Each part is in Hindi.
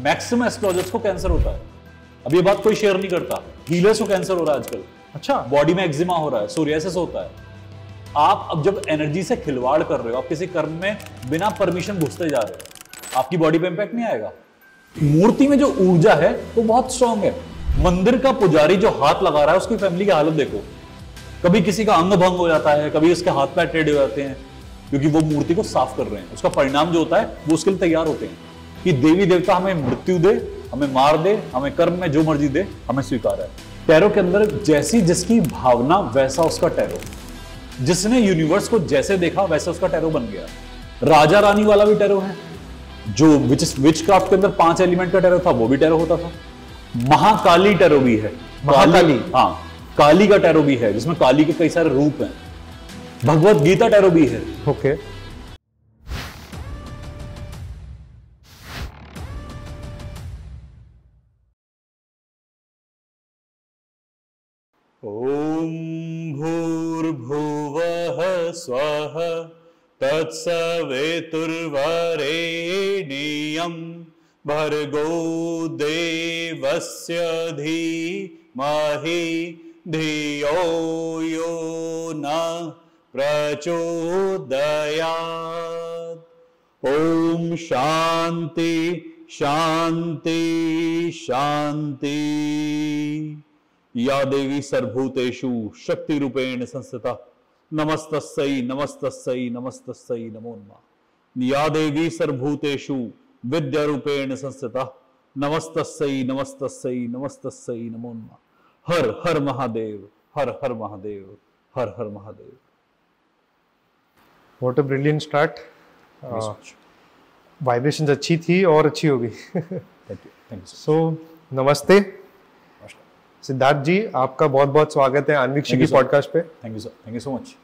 मैक्सिमम एस्ट्रोलजर्स को कैंसर होता है। अब ये बात कोई शेयर नहीं करता। हीलर्स को कैंसर हो रहा है आजकल। अच्छा, बॉडी में एक्जिमा हो रहा है, सोरियासिस होता है। आप अब जब एनर्जी से खिलवाड़ कर रहे हो, आप किसी कर्म में बिना परमिशन घुसते जा रहे हो, आपकी बॉडी पे इंपैक्ट नहीं आएगा। मूर्ति में जो ऊर्जा है वो बहुत स्ट्रांग है। मंदिर का पुजारी जो हाथ लगा रहा है, उसकी फैमिली की हालत देखो। कभी किसी का अंग भंग हो जाता है, कभी उसके हाथ पैर टेढ़े हो जाते हैं, क्योंकि वो मूर्ति को साफ कर रहे हैं। उसका परिणाम जो होता है वो उसके लिए तैयार होते हैं कि देवी देवता हमें मृत्यु दे, हमें मार दे, हमें कर्म में जो मर्जी दे, हमें स्वीकार है। टैरो के अंदर जैसी जिसकी भावना वैसा उसका टैरो। जिसने यूनिवर्स को जैसे देखा वैसे उसका टैरो बन गया। राजा रानी वाला भी टैरो है। जो विच क्राफ्ट के अंदर 5 एलिमेंट का टैरो था, वो भी टैरो होता था। महाकाली टैरो भी है। महाकाली, हाँ, काली का टैरो भी है, जिसमें काली के कई सारे रूप हैं। भगवत गीता टैरो भी है। ओके। ओम भूर्भुवः स्वः तत्सवितुर्वरेण्यं भर्गो देवस्य धीमहि धियो यो नः प्रचोदयात्। ओम शांति शांति शांति। या देवी सर्वभूतेषु शक्ति रूपेण संस्थिता नमस्तस्यै नमस्तस्यै नमस्तस्यै नमो नमः। या देवी सर्वभूतेषु विद्या रूपेण संस्थिता नमस्तस्यै नमस्तस्यै नमस्तस्यै नमो नमः। हर हर महादेव, हर हर महादेव, हर हर Mahadev. What a brilliant start. Vibrations अच्छी थी और अच्छी होगी। थैंक यू सो नमस्ते सिद्धार्थ जी, आपका बहुत बहुत स्वागत है आन्विक की पॉडकास्ट पे। Thank you sir, thank you so much.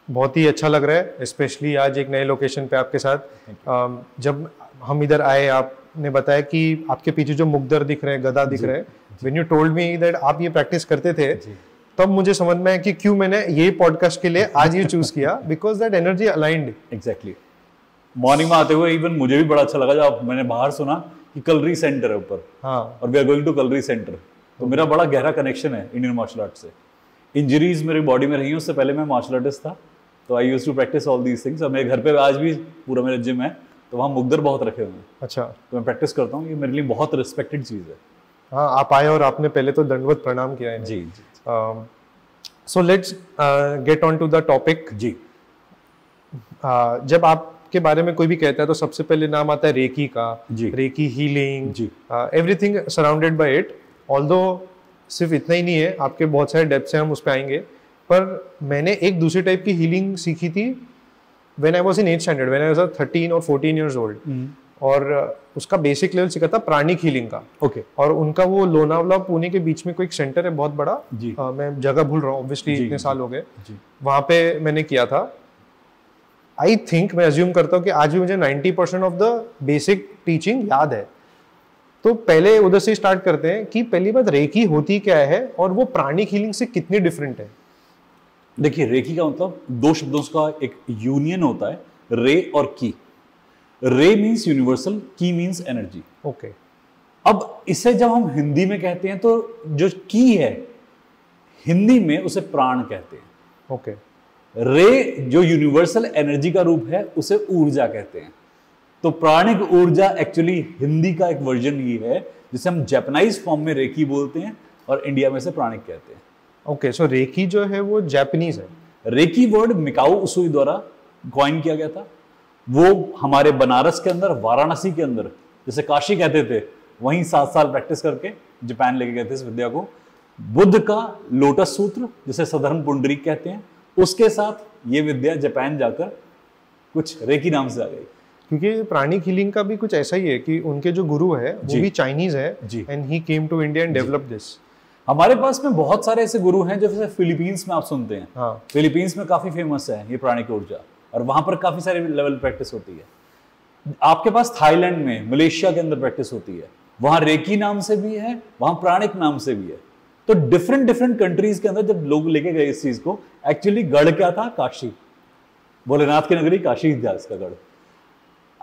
बहुत ही अच्छा लग रहा है, स्पेशली आज एक नए लोकेशन पे आपके साथ। जब हम इधर आए, आपने बताया कि आपके पीछे जो मुग्दर दिख रहे हैं, गदा दिख रहे हैं, when you told me that आप ये प्रैक्टिस करते थे, तब मुझे समझ में आया कि क्यों मैंने ये पॉडकास्ट के लिए आज ये चूज किया, because that energy aligned. Exactly. Morning में आते हुए इवन मुझे भी बड़ा अच्छा लगा जब मैंने बाहर सुना कि कलरी सेंटर है ऊपर। हाँ, और we are going to kalari centre. तो मेरा बड़ा गहरा कनेक्शन है इंडियन मार्शल आर्ट से। इंजरीज मेरी बॉडी में रही हैं, उससे पहले मैं मार्शल आर्टिस्ट था, तो I used to practise all these things. और मेरे घर पे आज भी पूरा मेरा जिम है, तो वहाँ मुग्दर बहुत रखे हुए हैं। अच्छा। तो मैं प्रैक्टिस करता हूँ, ये मेरे लिए बहुत रिस्पेक्टेड चीज़ है। हाँ, आप आए और आपने पहले तो दंडवत प्रणाम किया है। जी जी। So let's get on to the topic. जी। जब आपके बारे में कोई भी कहता है तो सबसे पहले नाम आता है रेकी का। Recce healing, everything surrounded by it. Although सिर्फ इतना ही नहीं है, आपके बहुत सारे डेप्थ से हम उस पर आएंगे, पर मैंने एक दूसरी टाइप की हीलिंग सीखी थी when I was in 8th standard, when I was 13 और 14 इयर्स ओल्ड। और उसका बेसिक लेवल सीखा था प्राणिक हीलिंग का। ओके। और उनका वो लोनावला पुणे के बीच में कोई एक सेंटर है बहुत बड़ा, मैं जगह भूल रहा हूँ, ऑब्वियसली इतने साल हो गए, वहां पे मैंने किया था। आई थिंक, मैं अज्यूम करता हूँ कि आज भी मुझे 90% ऑफ द बेसिक टीचिंग याद है। तो पहले उधर से स्टार्ट करते हैं कि पहली बात रेकी होती क्या है और वो प्राणिक हीलिंग से कितनी डिफरेंट है। देखिए, रेकी का मतलब दो शब्दों का एक यूनियन होता है, रे और की। रे मीन्स यूनिवर्सल, की मीन्स एनर्जी। ओके। अब इसे जब हम हिंदी में कहते हैं तो जो की है हिंदी में उसे प्राण कहते हैं। ओके। रे जो यूनिवर्सल एनर्जी का रूप है उसे ऊर्जा कहते हैं। तो प्राणिक ऊर्जा एक्चुअली हिंदी का एक वर्जन ये है, जिसे हम जापानीज फॉर्म में रेकी बोलते हैं और इंडिया में से प्राणिक कहते हैं। ओके, सो रेकी जो है वो जापानीज है। रेकी वर्ड मिकाओ उसुई द्वारा कॉइन किया गया था। वो हमारे बनारस के अंदर, वाराणसी के अंदर, जैसे काशी कहते थे, वहीं 7 साल प्रैक्टिस करके जापान लेके गए थे इस विद्या को। बुद्ध का लोटस सूत्र, जिसे सधर्म पुंडरीक कहते हैं, उसके साथ ये विद्या जापान जाकर कुछ रेकी नाम से आ गई। क्योंकि प्राणिक हीलिंग का भी कुछ ऐसा ही है कि उनके जो गुरु है वो भी चाइनीज है, and he came to India and develop this. हमारे पास में बहुत सारे ऐसे गुरु हैं, जैसे फिलीपींस में आप सुनते हैं। हाँ। फिलीपींस में काफी फेमस है ये प्राणिक ऊर्जा, और वहां पर काफी सारे लेवल प्रैक्टिस होती है। आपके पास थाईलैंड में, मलेशिया के अंदर प्रैक्टिस होती है, वहां रेकी नाम से भी है, वहां प्राणिक नाम से भी है। तो डिफरेंट डिफरेंट कंट्रीज के अंदर जब लोग लेके गए इस चीज को, एक्चुअली गढ़ क्या था? काशी, भोलेनाथ की नगरी काशी था इसका गढ़।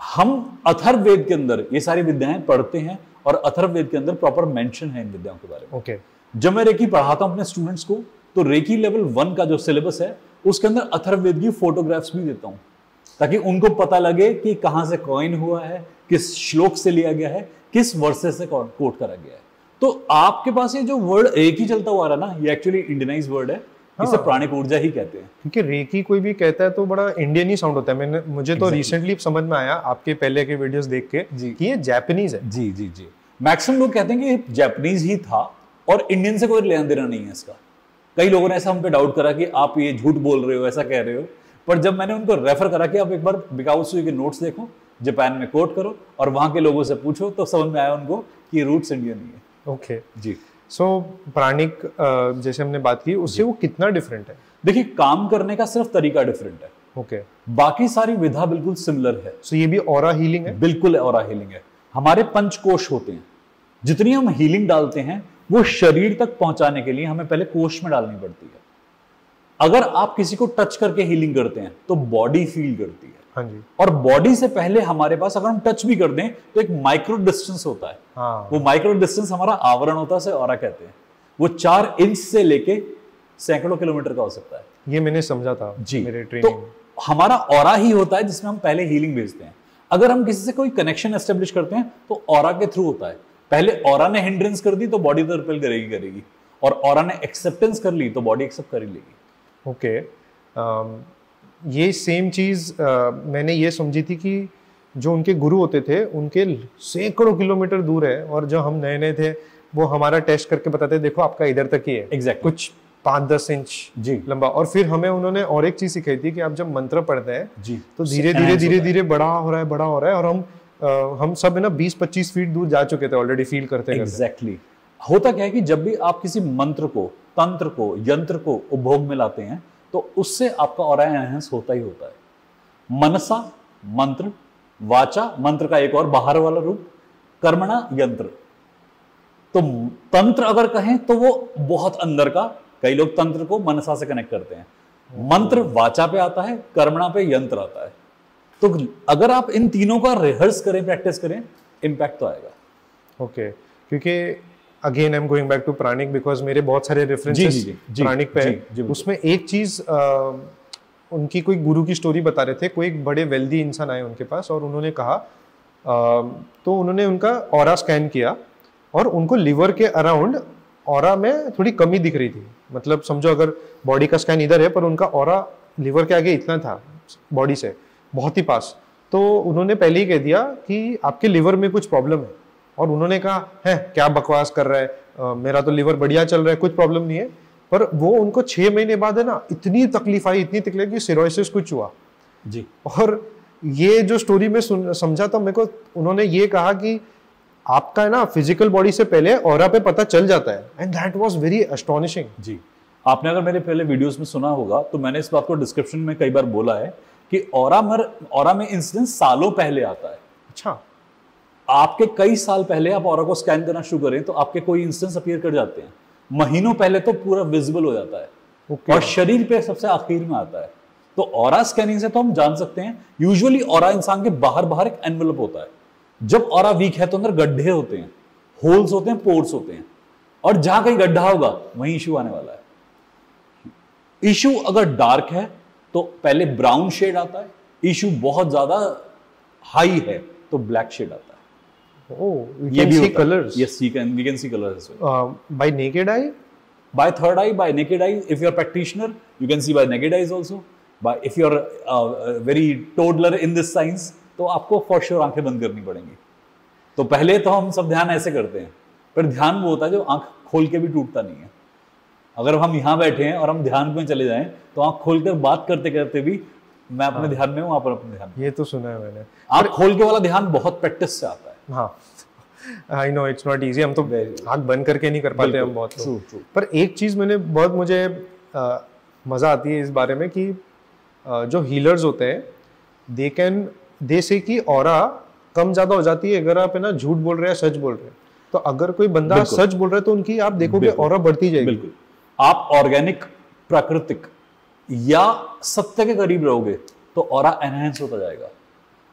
हम अथर्ववेद के अंदर ये सारी विद्याएं पढ़ते हैं और अथर्ववेद के अंदर प्रॉपर मेंशन है इन विद्याओं के बारे में। ओके। जब मैं रेकी पढ़ाता हूं अपने स्टूडेंट्स को, तो रेकी लेवल 1 का जो सिलेबस है उसके अंदर अथर्ववेद की फोटोग्राफ्स भी देता हूं, ताकि उनको पता लगे कि कहां से कॉइन हुआ है, किस श्लोक से लिया गया है, किस वर्सेस से कोट करा गया है। तो आपके पास ये जो वर्ड एक ही चलता हुआ आ रहा है ना, ये एक्चुअली इंडियनाइज वर्ड है, इसे प्राणिक ऊर्जा ही कहते हैं। क्योंकि रेकी कोई भी कहता है तो बड़ा इंडियन ही साउंड होता है। मुझे तो रिसेंटली समझ में आया आपके पहले के वीडियोस देख के कि ये जापानीज है। जी जी जी, मैक्सिमम लोग कहते हैं कि ये जापानीज ही था और इंडियन से कोई लेना देना नहीं है इसका। कई लोगों ने ऐसा हम पे डाउट करा कि आप ये झूठ बोल रहे हो, ऐसा कह रहे हो, पर जब मैंने उनको रेफर करा कि आप एक बार बिकाउसुई के नोट्स देखो, जापान में कोट करो और वहां के लोगों से पूछो, तो समझ में आया उनको कि रूट्स इंडियन ही है। ओके जी। सो प्राणिक जैसे हमने बात की, उससे वो कितना डिफरेंट है? देखिए, काम करने का सिर्फ तरीका डिफरेंट है। ओके। बाकी सारी विधा बिल्कुल सिमिलर है। सो ये भी ऑरा हीलिंग है? बिल्कुल ऑरा हीलिंग है। हमारे पंचकोश होते हैं, जितनी हम हीलिंग डालते हैं वो शरीर तक पहुंचाने के लिए हमें पहले कोश में डालनी पड़ती है। अगर आप किसी को टच करके हीलिंग करते हैं तो बॉडी फील करती है। हाँ जी। और बॉडी से पहले हमारे पास, अगर हम टच भी कर दें तो एक माइक्रो डिस्टेंस होता है। हाँ। वो माइक्रो डिस्टेंस हमारा आवरण होता है, उसे ऑरा कहते हैं। वो 4 इंच से लेके सैकड़ों किलोमीटर का हो सकता है। ये मैंने समझा था जी। मेरे ट्रेनिंग में। तो हमारा ऑरा ही होता है जिसमें हम पहले हीलिंग भेजते हैं। अगर हम किसी से कोई कनेक्शन एस्टेब्लिश करते हैं तो ऑरा के थ्रू होता है। पहले ऑरा ने हिंड्रेंस कर दी तो बॉडी तो रिपेल करेगी, और ऑरा ने एक्सेप्टेंस कर ली तो बॉडी एक्सेप्ट कर ही लेगी। ओके। ये सेम चीज मैंने ये समझी थी कि जो उनके गुरु होते थे उनके सैकड़ों किलोमीटर दूर है, और जो हम नए नए थे वो हमारा टेस्ट करके बताते देखो आपका इधर तक ही है। Exactly. कुछ 5-10 इंच जी लंबा। और फिर हमें उन्होंने और एक चीज सिखाई थी कि आप जब मंत्र पढ़ते हैं जी तो धीरे धीरे बड़ा हो रहा है, और हम सब है ना 20-25 फीट दूर जा चुके थे ऑलरेडी फील करते एग्जैक्टली। होता क्या है कि जब भी आप किसी मंत्र को, तंत्र को, यंत्र को उपभोग में लाते हैं तो उससे आपका ऑरा एनहांस होता ही होता है। मनसा मंत्र, वाचा मंत्र का एक और बाहर वाला रूप, कर्मणा यंत्र। तो तंत्र अगर कहें तो वो बहुत अंदर का, कई लोग तंत्र को मनसा से कनेक्ट करते हैं। मंत्र वाचा पे आता है, कर्मणा पे यंत्र आता है। तो अगर आप इन तीनों का रिहर्स करें, प्रैक्टिस करें, इम्पैक्ट तो आएगा। ओके। क्योंकि again I am going back to pranic because मेरे बहुत सारे रेफरेंसेस प्राणिक पे है। उसमें एक चीज उनकी कोई गुरु की स्टोरी बता रहे थे। कोई एक बड़े वेल्दी इंसान आए उनके पास और उन्होंने कहा तो उन्होंने उनका ऑरा स्कैन किया और उनको लिवर के अराउंड ऑरा में थोड़ी कमी दिख रही थी। मतलब समझो अगर बॉडी का स्कैन इधर है पर उनका ऑरा लिवर के आगे इतना था, बॉडी से बहुत ही पास। तो उन्होंने पहले ही कह दिया कि आपके लिवर में कुछ प्रॉब्लम है। और उन्होंने कहा है क्या बकवास कर रहा है, मेरा तो लिवर बढ़िया चल रहा है, कुछ प्रॉब्लम नहीं है। पर वो उनको 6 महीने बाद है ना इतनी तकलीफ आई कि सिरोसिस कुछ हुआ जी। और ये जो स्टोरी में समझा तो मेरे को उन्होंने ये कहा कि आपका है ना फिजिकल बॉडी से पहले ऑरा पे पता चल जाता है। And that was very astonishing. जी, आपने अगर मेरे पहले वीडियोस में सुना होगा तो मैंने इस बात को डिस्क्रिप्शन में कई बार बोला है कि ऑरा में इंसिडेंस सालों पहले आता है। अच्छा, आपके कई साल पहले आप ऑरा को स्कैन करना शुरू करें तो आपके कोई इंस्टेंस अपीयर कर जाते हैं। महीनों पहले तो पूरा विजिबल हो जाता है और शरीर पे सबसे आखिर में आता है। तो ऑरा स्कैनिंग से तो हम जान सकते हैं। यूजुअली ऑरा इंसान के बाहर एक एनवेलप होता है। जब ऑरा वीक है तो अंदर गड्ढे होते हैं, होल्स होते हैं, पोर्स होते हैं, और जहां कहीं गड्ढा होगा वहीं इशू आने वाला है। इशू अगर डार्क है तो पहले ब्राउन शेड आता है, इशू बहुत ज्यादा हाई है तो ब्लैक शेड आता है। ये भी colours. Yes, we can see colors as well. By naked eye? By third eye, by naked eye. If you're a practitioner, you can see by naked eyes also. If you're very toddler in this science, तो आपको for sure आंखें बंद करनी पड़ेंगी। तो पहले तो हम सब ध्यान ऐसे करते हैं, पर ध्यान वो होता है जो आंख खोल के भी टूटता नहीं है। अगर हम यहाँ बैठे हैं और हम ध्यान में चले जाएं तो आंख खोलकर बात करते करते भी मैं अपने ध्यान में हूँ, आप अपने ध्यान में। ये तो सुना है मैंने। आंख खोल के वाला ध्यान बहुत प्रैक्टिस से आता है। हाँ, I know it's not easy। हम तो आंख बंद करके नहीं कर पाते हम बहुत लोग। पर एक चीज मुझे मजा आती है इस बारे में कि जो हीलर्स होते हैं दे से कि ऑरा कम ज्यादा हो जाती है अगर आप है ना झूठ बोल रहे हैं, सच बोल रहे हैं। तो अगर कोई बंदा सच बोल रहा है तो उनकी आप देखोगे ऑरा बढ़ती जाएगी। बिल्कुल, आप ऑर्गेनिक, प्राकृतिक या सत्य के करीब रहोगे तो ऑरा एनहांस होता जाएगा।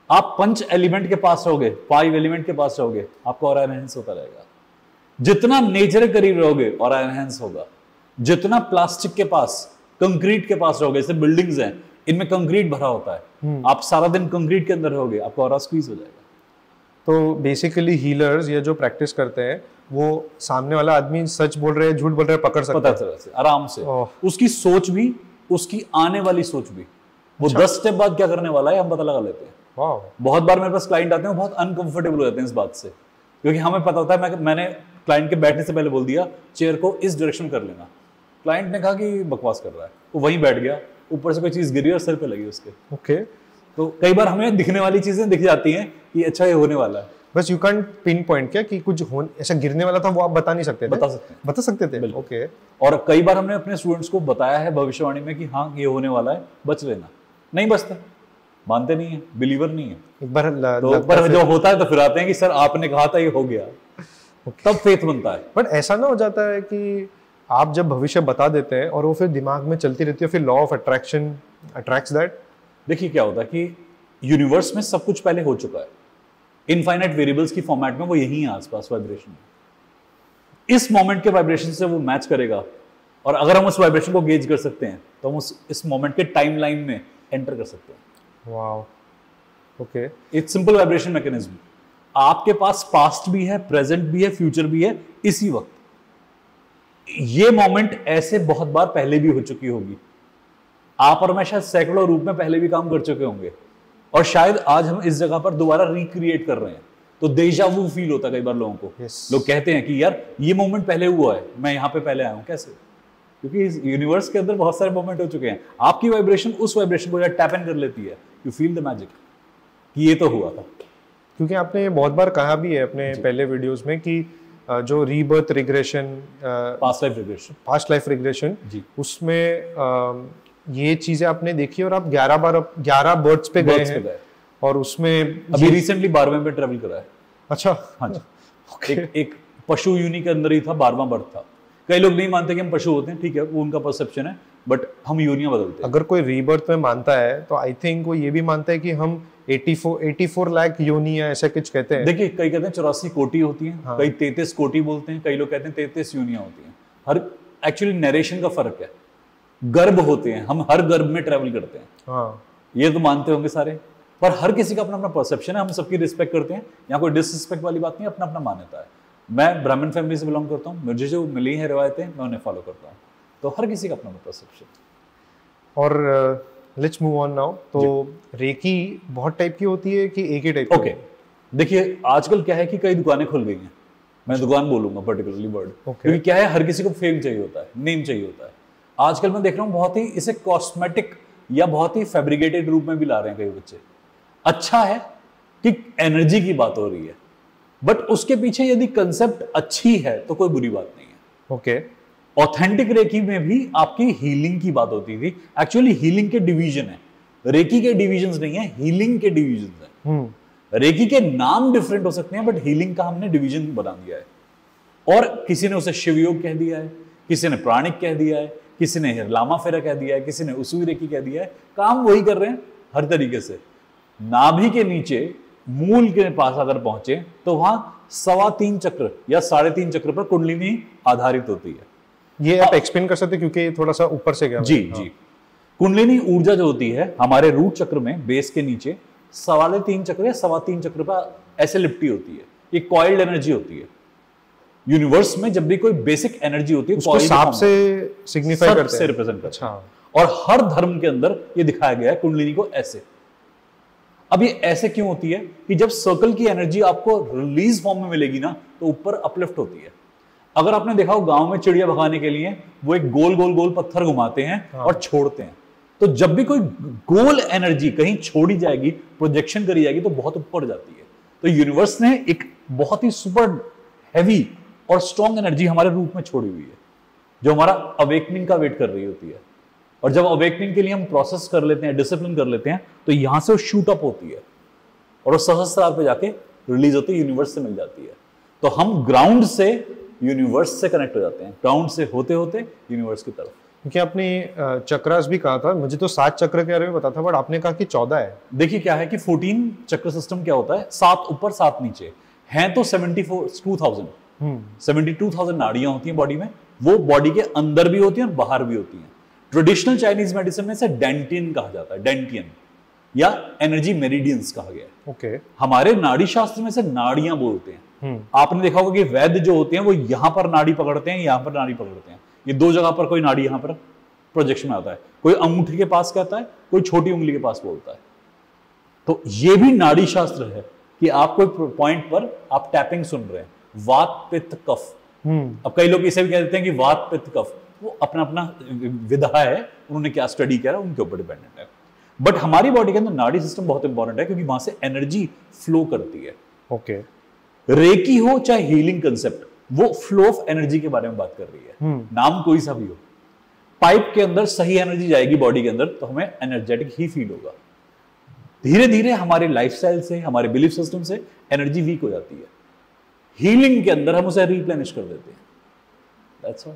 आप पंच एलिमेंट के पास रहोगे, 5 एलिमेंट के पास रहोगे, आपका ऑरा एनहेंस होता रहेगा। जितना नेचर के करीब रहोगे ऑरा एनहेंस होगा। जितना प्लास्टिक के पास, कंक्रीट के पास रहोगे, जैसे बिल्डिंग्स हैं इनमें कंक्रीट भरा होता है, आप सारा दिन कंक्रीट के अंदर रहोगे, आपका ऑरा स्क्वीज हो जाएगा। तो बेसिकली हीलर्स ये जो प्रैक्टिस करते हैं वो सामने वाला आदमी सच बोल रहे हैं झूठ बोल रहे हैं पकड़ सकते हैं आराम से। उसकी सोच भी, उसकी आने वाली सोच भी, वो 10 स्टेप बाद क्या करने वाला है हम पता लगा लेते हैं। बहुत बार मेरे पास क्लाइंट आते हैं, बहुत अनकंफर्टेबल हो जाते हैं इस बात से, क्योंकि हमें पता होता है, मैंने क्लाइंट के बैठने से पहले बोल दिया चेयर को इस डायरेक्शन कर लेना। क्लाइंट ने कहा कि बकवास कर रहा है, वो वहीं बैठ गया, ऊपर से कोई चीज गिरी और सिर पे लगी उसके। ओके तो कई बार हमें दिखने वाली चीजें दिख जाती हैं कि अच्छा ये होने वाला है, बस यू कैन पिन पॉइंट क्या कि कुछ ऐसा गिरने वाला था वो आप बता नहीं सकते थे? बता सकते थे। ओके। और कई बार हमने अपने स्टूडेंट्स को बताया है भविष्यवाणी में कि हाँ ये होने वाला है, बच लेना। नहीं बचते, मानते नहीं है, बिलीवर नहीं है। एक बार तो पर जो होता है तो फिर आते हैं कि सर आपने कहा था ये हो गया, तब फेथ बनता है। बट ऐसा ना हो जाता है कि आप जब भविष्य बता देते हैं और वो फिर दिमाग में चलती रहती है, फिर law of attraction attracts that? देखिए क्या होता है कि यूनिवर्स में सब कुछ पहले हो चुका है, इनफाइनाइट वेरिएबल्स की फॉर्मेट में वो यही है आसपास वाइब्रेशन। इस मोमेंट के वाइब्रेशन से वो मैच करेगा, और अगर हम उस वाइब्रेशन को गेज कर सकते हैं तो हम इस मोमेंट के टाइमलाइन में एंटर कर सकते हैं। Wow, okay. It's simple vibration mechanism. आपके पास पास्ट भी है, प्रेजेंट भी है, फ्यूचर भी है इसी वक्त। ये मोमेंट ऐसे बहुत बार पहले भी हो चुकी होगी, आप और मैं शायद सैकड़ों रूप में पहले भी काम कर चुके होंगे, और शायद आज हम इस जगह पर दोबारा रिक्रिएट कर रहे हैं। तो डेजा वू फील होता है कई बार लोगों को। लोग कहते हैं कि यार ये मोमेंट पहले हुआ है, मैं यहाँ पे पहले आया हूँ। कैसे? क्योंकि इस यूनिवर्स के अंदर बहुत सारे मोमेंट हो चुके हैं। आपकी वाइब्रेशन उस वाइब्रेशन को टैप इन कर लेती है, यू फील द मैजिक कि ये तो हुआ था। क्योंकि आपने बहुत बार कहा भी है अपने पहले वीडियोस में कि जो rebirth regression, past life regression, उसमें ये चीजें आपने देखी और आप 11 बर्थ्स पे गए हैं, और उसमें अभी रिसेंटली 12वें पे ट्रेवल करा है। अच्छा, हाँ जी। एक पशु यूनि के अंदर ही था, 12वां बर्थ था। कई लोग नहीं मानते कि हम पशु होते हैं, ठीक है, वो उनका परसेप्शन है, बट हम यूनियां बदलते हैं। अगर कोई रीबर्थ में मानता है तो आई थिंक वो ये भी मानता है कि हम 84 लाख योनि है, ऐसा कुछ कहते हैं। देखिए, कई कहते हैं 84 कोटि होती हैं, कई 33 कोटि बोलते हैं, कई लोग कहते हैं 33 यूनियां होती हैं। हर एक्चुअली नरेशन का फर्क है। गर्भ होते हैं, हम हर गर्भ में ट्रेवल करते हैं। हाँ, ये तो मानते होंगे सारे, पर हर किसी का अपना अपना परसेप्शन है। हम सबकी रिस्पेक्ट करते हैं, यहाँ कोई डिसरिस्पेक्ट वाली बात नहीं, अपना अपना मान्यता है। मैं ब्राह्मण फैमिली से बिलोंग करता हूँ, मुझे जो मिली है रिवायतें मैं उन्हें फॉलो करता हूँ। तो हर किसी का अपना अपना परसेप्शन। और लेट्स मूव ऑन नाउ। तो रेकी बहुत टाइप की होती है कि एक ही टाइप की? ओके, देखिए आजकल क्या है कि कई दुकानें खुल गई हैं। मैं दुकान बोलूंगा पर्टिकुलरली वर्ड, क्योंकि क्या है, हर किसी को फेम चाहिए होता है, नेम चाहिए होता है। आजकल मैं देख रहा हूँ बहुत ही इसे कॉस्मेटिक या बहुत ही फैब्रिकेटेड रूप में भी ला रहे हैं कई बच्चे। अच्छा है कि एनर्जी की बात हो रही है, बट उसके पीछे यदि कंसेप्ट अच्छी है तो कोई बुरी बात नहीं है। ओके। ऑथेंटिक रेकी में भी आपकी हीलिंग की बात होती थी। एक्चुअली हीलिंग के डिवीजन है, रेकी के डिवीजन्स नहीं है, हीलिंग के डिवीजन्स है। रेकी के नाम डिफरेंट हो सकते हैं, बट हीलिंग का हमने डिवीजन बना दिया है। और किसी ने उसे शिव योग कह दिया है, किसी ने प्राणिक कह दिया है, किसी ने लामा फेरा कह दिया है, किसी ने उसूई रेकी कह दिया है। काम वही कर रहे हैं हर तरीके से। नाभि के नीचे मूल के पास अगर पहुंचे तो वहां 3.25 चक्र या 3.5 चक्र पर कुंडलिनी आधारित होती है। ये आप एक्सप्लेन कर सकते हैं क्योंकि थोड़ा सा ऊपर से गया। जी जी। कुंडलिनी ऊर्जा जो होती है हमारे रूट चक्र में, बेस के नीचे 3.25 चक्र या 3.25 चक्र पर ऐसे लिपटी होती है। ये कॉइल्ड एनर्जी होती है। यूनिवर्स में जब भी कोई बेसिक एनर्जी होती है, उसको सांप से सिग्निफाई करते हैं, से रिप्रेजेंट करते हैं। और हर धर्म के अंदर ये दिखाया गया है कुंडलिनी को ऐसे। अब ये ऐसे क्यों होती है कि जब सर्कल की एनर्जी आपको रिलीज फॉर्म में मिलेगी ना, तो ऊपर अपलिफ्ट होती है। अगर आपने देखा हो गांव में चिड़िया भगाने के लिए वो एक गोल गोल गोल पत्थर घुमाते हैं और छोड़ते हैं, तो जब भी कोई गोल एनर्जी कहीं छोड़ी जाएगी, प्रोजेक्शन करी जाएगी, तो बहुत ऊपर जाती है। तो यूनिवर्स ने एक बहुत ही सुपर हैवी और स्ट्रॉन्ग एनर्जी हमारे रूप में छोड़ी हुई है, जो हमारा अवेकनिंग का वेट कर रही होती है। और जब अवेकनिंग के लिए हम प्रोसेस कर लेते हैं, डिसिप्लिन कर लेते हैं, तो यहां से वो शूट अप होती है और वो सहस्त्रार पे जाके रिलीज होती है, यूनिवर्स से मिल जाती है। तो हम ग्राउंड से यूनिवर्स से कनेक्ट हो जाते हैं, ग्राउंड से होते होते यूनिवर्स की तरफ। क्योंकि आपने चक्रास भी कहा था, मुझे तो 7 चक्र के बारे में पता था, बट आपने कहा कि 14 है। देखिए क्या है कि 14 चक्र सिस्टम क्या होता है, 7 ऊपर 7 नीचे हैं, तो 72,000 नाड़ियां होती हैं बॉडी में। वो बॉडी के अंदर भी होती हैं और बाहर भी होती हैं। ट्रेडिशनल चाइनीज मेडिसिन में से डेंटियन कहा जाता है, डेंटियन या एनर्जी मेरिडियंस कहा गया है। ओके। हमारे नाड़ी शास्त्र में से नाड़ियां बोलते हैं। आपने देखा होगा कि वैद्य जो होते हैं वो यहां पर नाड़ी पकड़ते हैं, यहां पर नाड़ी पकड़ते हैं। ये 2 जगह पर कोई नाड़ी यहां पर प्रोजेक्शन में आता है। कोई अंगूठे के पास कहता है, कोई छोटी उंगली के पास बोलता है। तो ये भी नाड़ी शास्त्र है कि आप कोई पॉइंट पर आप टैपिंग सुन रहे हैं, वात पित्त कफ। अब कई लोग इसे भी कह देते हैं कि वात पित्त कफ, वो अपना अपना विधा है, उन्होंने क्या स्टडी किया उनके ऊपर डिपेंडेंट है। बट हमारी बॉडी के अंदर नाड़ी सिस्टम बहुत इंपॉर्टेंट है, क्योंकि वहां से एनर्जी फ्लो करती है। ओके। रेकी हो चाहे हीलिंग कंसेप्ट, वो फ्लो ऑफ एनर्जी के बारे में बात कर रही है। नाम कोई सा भी हो, पाइप के अंदर सही एनर्जी जाएगी बॉडी के अंदर तो हमें एनर्जेटिक ही फील होगा। धीरे धीरे हमारे लाइफस्टाइल से, हमारे बिलीफ सिस्टम से एनर्जी वीक हो जाती है। हीलिंग के अंदर हम उसे रिप्लेनिश कर देते हैं। That's all.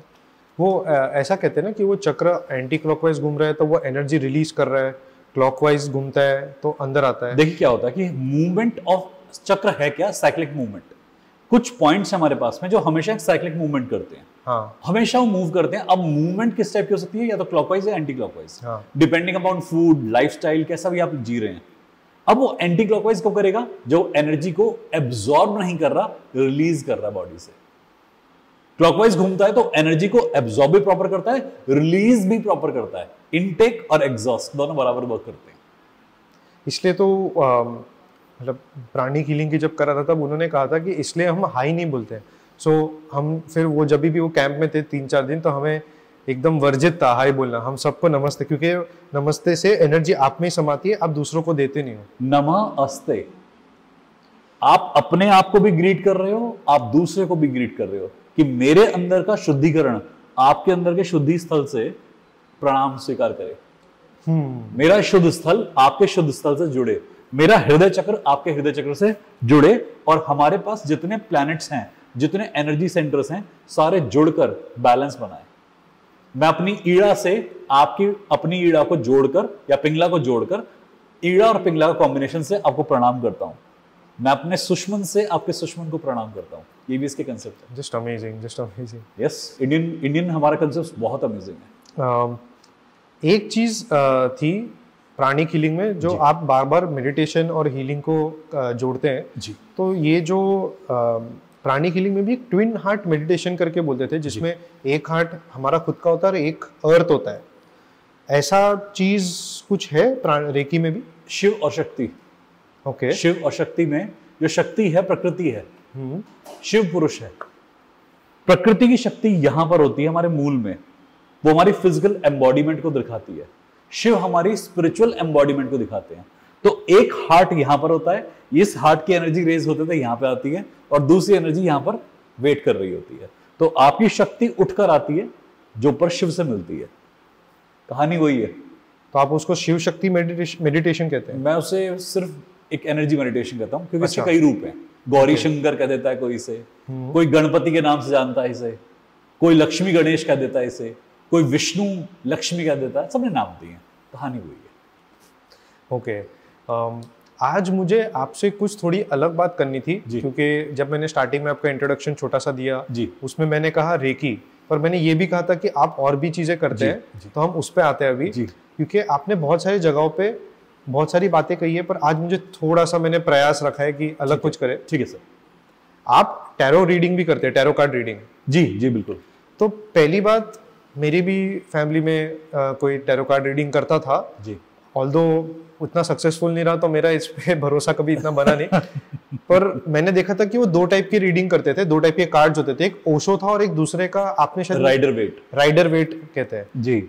वो ऐसा कहते हैं ना कि वो चक्र एंटी क्लॉकवाइज घूम रहा है तो वो एनर्जी रिलीज कर रहा है, क्लॉकवाइज घूमता है तो अंदर आता है। देखिए क्या होता है कि मूवमेंट ऑफ चक्र है क्या, साइक्लिक मूवमेंट। कुछ पॉइंट्स हमारे पास में जो हमेशा एक साइक्लिक मूवमेंट करते हैं। हाँ। हमेशा वो मूव करते हैं। अब मूवमेंट किस टाइप की हो सकती है, या तो क्लॉकवाइज या anti clockwise, depending upon food, lifestyle, कैसा भी आप जी रहे हैं। अब वो एंटी क्लॉकवाइज को करेगा जो एनर्जी को एब्जॉर्ब नहीं कर रहा, रिलीज कर रहा है बॉडी से। क्लॉकवाइज घूमता है तो एनर्जी को एब्जॉर्ब भी प्रॉपर करता है, रिलीज भी प्रॉपर करता है। इनटेक और एग्जॉस्ट दोनों बराबर वर्क करते हैं। इसलिए तो मतलब प्राणी हीलिंग की जब कर रहा था तब उन्होंने कहा था कि इसलिए हम हाई नहीं बोलते हैं। सो हम फिर वो जब भी वो कैंप में थे 3-4 दिन, तो हमें एकदम वर्जित था हाई बोलना। हम सबको नमस्ते, क्योंकि नमस्ते से एनर्जी आप में ही समाती है, आप दूसरों को देते नहीं हो। नमस्ते, आप अपने आप को भी ग्रीट कर रहे हो, आप दूसरे को भी ग्रीट कर रहे हो कि मेरे अंदर का शुद्धिकरण आपके अंदर के शुद्धि स्थल से प्रणाम स्वीकार करे। मेरा शुद्ध स्थल आपके शुद्ध स्थल से जुड़े, मेरा हृदय चक्र आपके हृदय चक्र से जुड़े, और हमारे पास जितने प्लैनेट्स हैं, जितने एनर्जी सेंटर्स हैं, सारे जुड़कर बैलेंस बनाए। मैं अपनी ईड़ा से आपकी अपनी ईड़ा को जोड़कर या पिंगला को जोड़कर, ईड़ा और पिंगला का कॉम्बिनेशन से आपको प्रणाम करता हूं। मैं अपने सुषमन से आपके सुषमन को प्रणाम करता हूं। ये भी इसके कंसेप्ट है। Just amazing, just amazing. Yes, Indian हमारा कंसेप्ट बहुत अमेजिंग है। एक चीज थी प्राणी हीलिंग में जो आप बार बार मेडिटेशन और हीलिंग को जोड़ते हैं जी। तो ये जो प्राणी हीलिंग में भी एक ट्विन हार्ट मेडिटेशन करके बोलते थे, जिसमें एक हार्ट हमारा खुद का होता है और एक अर्थ होता है। ऐसा चीज कुछ है रेकी में भी? शिव और शक्ति। ओके। शिव और शक्ति में जो शक्ति है प्रकृति है, शिव पुरुष है। प्रकृति की शक्ति यहां पर होती है हमारे मूल में, वो हमारी फिजिकल एम्बॉडीमेंट को दिखाती है। शिव हमारी स्पिरिचुअल एम्बॉडीमेंट को दिखाते हैं। तो एक हार्ट यहां पर होता है, इस हार्ट की एनर्जी रेज होते थे यहां पे आती है, और दूसरी एनर्जी यहां पर वेट कर रही होती है। तो आपकी शक्ति उठकर आती है जो पर शिव से मिलती है। कहानी वही है। तो आप उसको शिव शक्ति मेडिटेशन कहते हैं? मैं उसे सिर्फ एक एनर्जी मेडिटेशन कहता हूं, क्योंकि इसके कई रूप हैं। गौरी शंकर कह देता है कोई इसे, कोई गणपति के नाम से जानता है इसे, कोई लक्ष्मी गणेश कह देता है इसे, कोई विष्णु लक्ष्मी कह देता है। सबने नाम दिए हैं, कहानी वही है। ओके। आज मुझे आपसे कुछ थोड़ी अलग बात करनी थी, क्योंकि जब मैंने स्टार्टिंग में आपका इंट्रोडक्शन छोटा सा दिया जी, उसमें मैंने कहा रेकी, पर मैंने ये भी कहा था कि आप और भी चीजें करते हैं, तो हम उस पर आते हैं अभी। क्योंकि आपने बहुत सारी जगहों पे बहुत सारी बातें कही है, पर आज मुझे थोड़ा सा मैंने प्रयास रखा है कि अलग कुछ करें। ठीक है सर। आप टैरो रीडिंग भी करते हैं, टैरो कार्ड रीडिंग? जी जी बिल्कुल। तो पहली बात, मेरी भी फैमिली में कोई टैरो कार्ड रीडिंग करता था जी, ऑल्दो उतना सक्सेसफुल नहीं रहा, तो मेरा इस पे भरोसा कभी इतना बना नहीं। पर मैंने देखा था कि वो 2 टाइप की रीडिंग करते थे, 2 टाइप के कार्ड्स होते थे। एक ओशो था और एक दूसरे का आपने शायद राइडर वेट कहते हैं जी।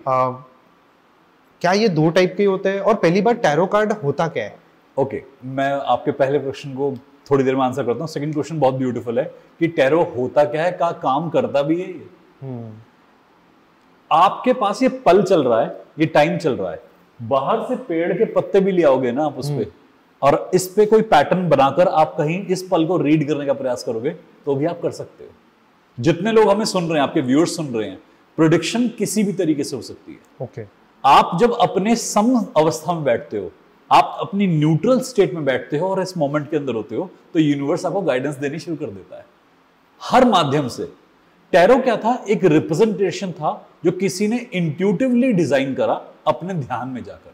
क्या ये 2 टाइप के होते हैं? और पहली बार टैरो कार्ड होता क्या है? ओके, मैं आपके पहले क्वेश्चन को थोड़ी देर में आंसर करता हूँ। सेकंड क्वेश्चन बहुत ब्यूटीफुल है कि टैरो होता क्या है, का काम करता भी है ये। आपके पास ये पल चल रहा है, ये टाइम चल रहा है, बाहर से पेड़ के पत्ते भी ले आओगे ना आप उस पे, और इस पे कोई पैटर्न बनाकर आप कहीं इस पल को रीड करने का प्रयास करोगे तो भी आप कर सकते हो। जितने लोग हमें सुन रहे हैं, आपके व्यूअर्स सुन रहे हैं, प्रोडिक्शन किसी भी तरीके से हो सकती है। ओके। आप जब अपने सम अवस्था में बैठते हो, आप अपनी न्यूट्रल स्टेट में बैठते हो और इस मोमेंट के अंदर होते हो, तो यूनिवर्स आपको गाइडेंस देनी शुरू कर देता है हर माध्यम से। टैरो क्या था? एक रिप्रेजेंटेशन था जो किसी ने इंट्यूटिवली डिजाइन करा अपने ध्यान में जाकर।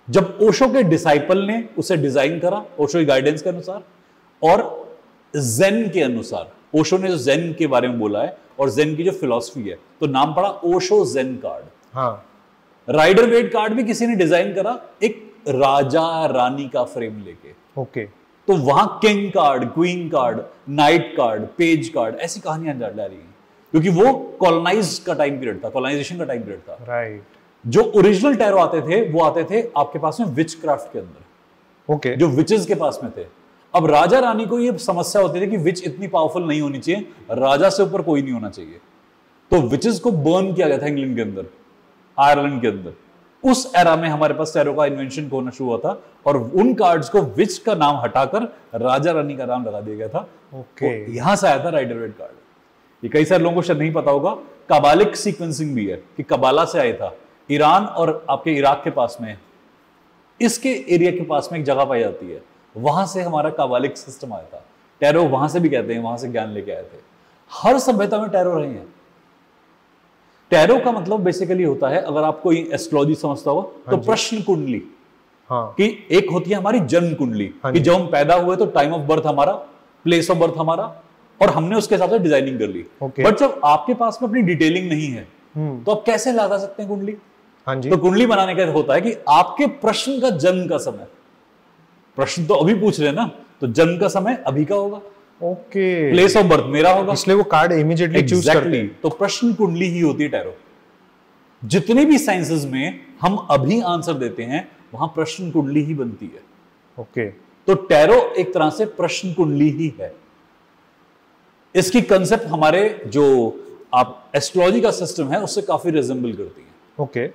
जब ओशो के डिसाइपल ने उसे डिजाइन करा ओशो की गाइडेंस के अनुसार और जेन के अनुसार, ओशो ने जो जेन के बारे में बोला है और जेन की जो फिलॉसफी है, तो नाम पड़ा ओशो जेन कार्ड। हाँ। राइडर वेट कार्ड भी किसी ने डिजाइन करा एक राजा रानी का फ्रेम लेके। ओके। तो वहां king card, queen card, night card, page card, ऐसी कहानियां डाली हैं क्योंकि वो कॉलोनाइज का टाइम पीरियड था, कॉलोनाइजेशन का टाइम पीरियड था। राइट। जो ओरिजिनल टैरो आते थे वो आते थे आपके पास में विच क्राफ्ट के अंदर। ओके। जो विचेस के पास में थे। अब राजा रानी को ये समस्या होती थी कि विच इतनी पावरफुल नहीं होनी चाहिए, राजा से ऊपर कोई नहीं होना चाहिए, तो विचेस को बर्न किया गया था इंग्लैंड के अंदर, आयरलैंड के अंदर। उस एरा में हमारे पास टैरो का इन्वेंशन होना शुरू हुआ था और उन कार्ड्स को विच का नाम हटाकर राजा रानी का नाम लगा दिया गया था। ओके। तो यहां से आया था राइडर वेट कार्ड। ये कई सारे लोगों को शायद नहीं पता होगा। कबालिक सीक्वेंसिंग भी है कि कबाला से आया था, ईरान और आपके इराक के पास में, इसके एरिया के पास में एक जगह पाई जाती है, वहां से हमारा काबालिक सिस्टम आया था। टैरो वहां से भी कहते हैं, वहां से ज्ञान लेके आए थे। हर सभ्यता में टैरो रहे हैं। टैरो का मतलब बेसिकली होता है, अगर आप कोई एस्ट्रोलॉजी समझता हो तो प्रश्न कुंडली। हाँ। कि एक होती है हमारी जन्म कुंडली, कि जब हम पैदा हुए तो टाइम ऑफ बर्थ हमारा, प्लेस ऑफ बर्थ हमारा, और हमने उसके हिसाब से डिजाइनिंग कर ली। बट जब आपके पास में अपनी डिटेलिंग नहीं है तो आप कैसे लगा सकते हैं कुंडली? हाँ जी। तो कुंडली बनाने का होता है कि आपके प्रश्न का जन्म का समय, प्रश्न तो अभी पूछ रहे हैं ना, तो जन्म का समय अभी का होगा। ओके। प्लेस ऑफ बर्थ मेरा होगा, इसलिए वो कार्ड इमीडिएटली चूज करते हैं। तो प्रश्न कुंडली ही होती है टैरो। जितनी भी साइंसेस में हम अभी आंसर देते हैं वहां प्रश्न कुंडली ही बनती है। ओके। तो टैरो एक तरह से प्रश्न कुंडली ही है। इसकी कंसेप्ट हमारे जो आप एस्ट्रोलॉजी का सिस्टम है उससे काफी रिजेंबल करती है। ओके।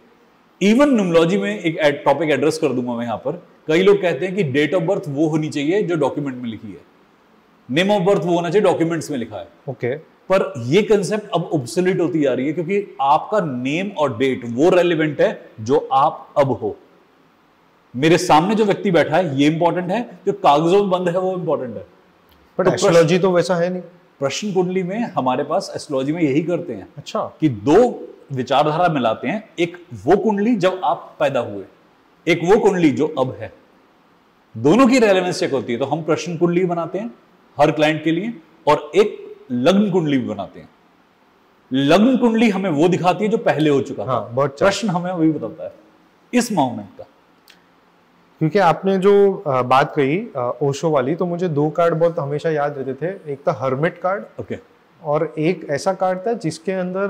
इवन न्यूमरोलॉजी में एक टॉपिक एड्रेस कर दूंगा मैं यहां पर। कई लोग कहते हैं कि डेट ऑफ बर्थ वो होनी चाहिए जो डॉक्यूमेंट में लिखी है, नेम ऑफ बर्थ वो होना चाहिए डॉक्यूमेंट्स में लिखा है। ओके। पर ये कंसेप्ट अब ऑब्सोलीट होती जा रही है क्योंकि आपका नेम और डेट वो रेलिवेंट है जो आप अब हो। मेरे सामने जो व्यक्ति बैठा है ये इंपॉर्टेंट है, जो कागजों में बंद है वो इंपॉर्टेंट है। बट एस्ट्रोलॉजी तो वैसा है नहीं। प्रश्न कुंडली में हमारे पास एस्ट्रोलॉजी में यही करते हैं। अच्छा। कि दो विचारधारा मिलाते हैं, एक वो कुंडली जब आप पैदा हुए, एक वो कुंडली जो अब है, दोनों की रेलेवेंस चेक होती है। तो हम प्रश्न कुंडली बनाते हैं हर क्लाइंट के लिए और एक लग्न कुंडली भी बनाते हैं। लग्न कुंडली हमें वो दिखाती है जो पहले हो चुका था, प्रश्न हमें वही बताता है इस मोमेंट का। क्योंकि आपने जो बात कही ओशो वाली, तो मुझे दो कार्ड बहुत हमेशा याद रहते थे। एक था हर्मिट कार्ड, ओके, और एक ऐसा कार्ड था जिसके अंदर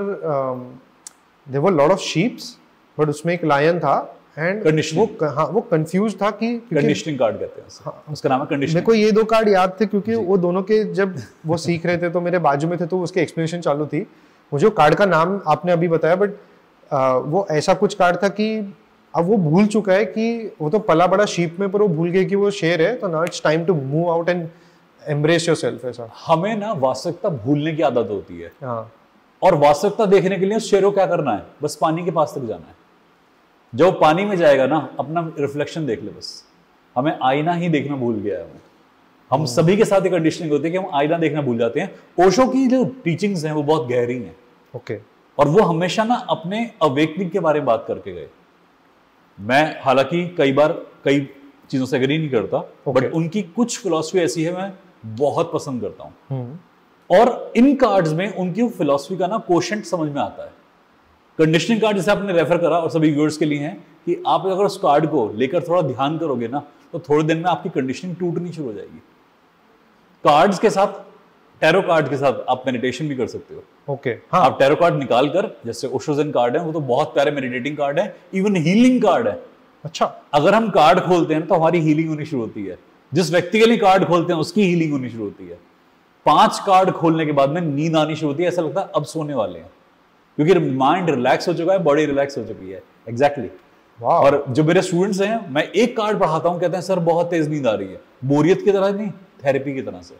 there were lot of sheeps, but उसमें एक लायन था एंड वो कंफ्यूज था कि कंडीशनिंग कार्ड कहते हैं। हाँ, उसका नाम है कंडीशनिंग। मेरे को ये दो कार्ड याद थे क्योंकि वो दोनों के जब वो सीख रहे थे तो मेरे बाजू में थे, तो उसके एक्सप्लेनेशन चालू थी। मुझे वो कार्ड का नाम आपने अभी बताया, बट वो ऐसा कुछ कार्ड था कि अब वो भूल चुका है कि वो तो पला बड़ा शीप में, पर वो भूल गए कि वो शेर है। तो now it's time to move out and embrace yourself. ऐसा हमें ना वास्तविकता भूलने की आदत होती है। हाँ। और वास्तविकता देखने के लिए शेरों क्या करना है, बस पानी के पास तक जाना है। जब पानी में जाएगा ना, अपना रिफ्लेक्शन देख ले बस। हमें आईना ही देखना भूल गया है। हम सभी के साथ ये कंडीशनिंग होती है कि हम आईना देखना भूल जाते हैं। ओशो की जो टीचिंग्स हैं वो बहुत गहरी हैं। ओके। और वो हमेशा ना अपने अवेकनिंग के बारे में बात करके गए। मैं हालांकि कई बार कई चीजों से एग्री नहीं करता, बट उनकी कुछ फिलॉसफी ऐसी है मैं बहुत पसंद करता हूं। और इन कार्ड्स में उनकी फिलॉसफी का ना कोशेंट समझ में आता है। कंडीशनिंग कार्ड जैसे आपने रेफर करा और सभी व्यूअर्स के लिए है कि आप अगर उस कार्ड को लेकर थोड़ा ध्यान करोगे ना, तो थोड़े दिन में आपकी कंडीशनिंग टूटनी शुरू हो जाएगी। कार्ड्स के साथ, टैरो कार्ड के साथ आप मेडिटेशन भी कर सकते हो। ओके। हाँ, आप टैरो कार्ड निकाल कर, जैसे ओशोजन कार्ड है वो तो बहुत प्यारे मेडिटेटिंग कार्ड है, इवन हीलिंग कार्ड है। अच्छा। अगर हम कार्ड खोलते हैं तो हमारी हीलिंग होनी शुरू होती है। जिस व्यक्ति के लिए कार्ड खोलते हैं उसकी हीलिंग होनी शुरू होती है। 5 कार्ड खोलने के बाद में नींद आनी शुरू होती है, ऐसा लगता है अब सोने वाले हैं, क्योंकि माइंड रिलैक्स हो चुका है, बॉडी रिलैक्स हो चुकी है। एग्जैक्टली। और जो मेरे स्टूडेंट्स हैं, मैं एक कार्ड पढ़ाता हूं, कहते हैं सर बहुत तेज नींद आ रही है। बोरियत की तरह नहीं, थेरेपी की तरह से।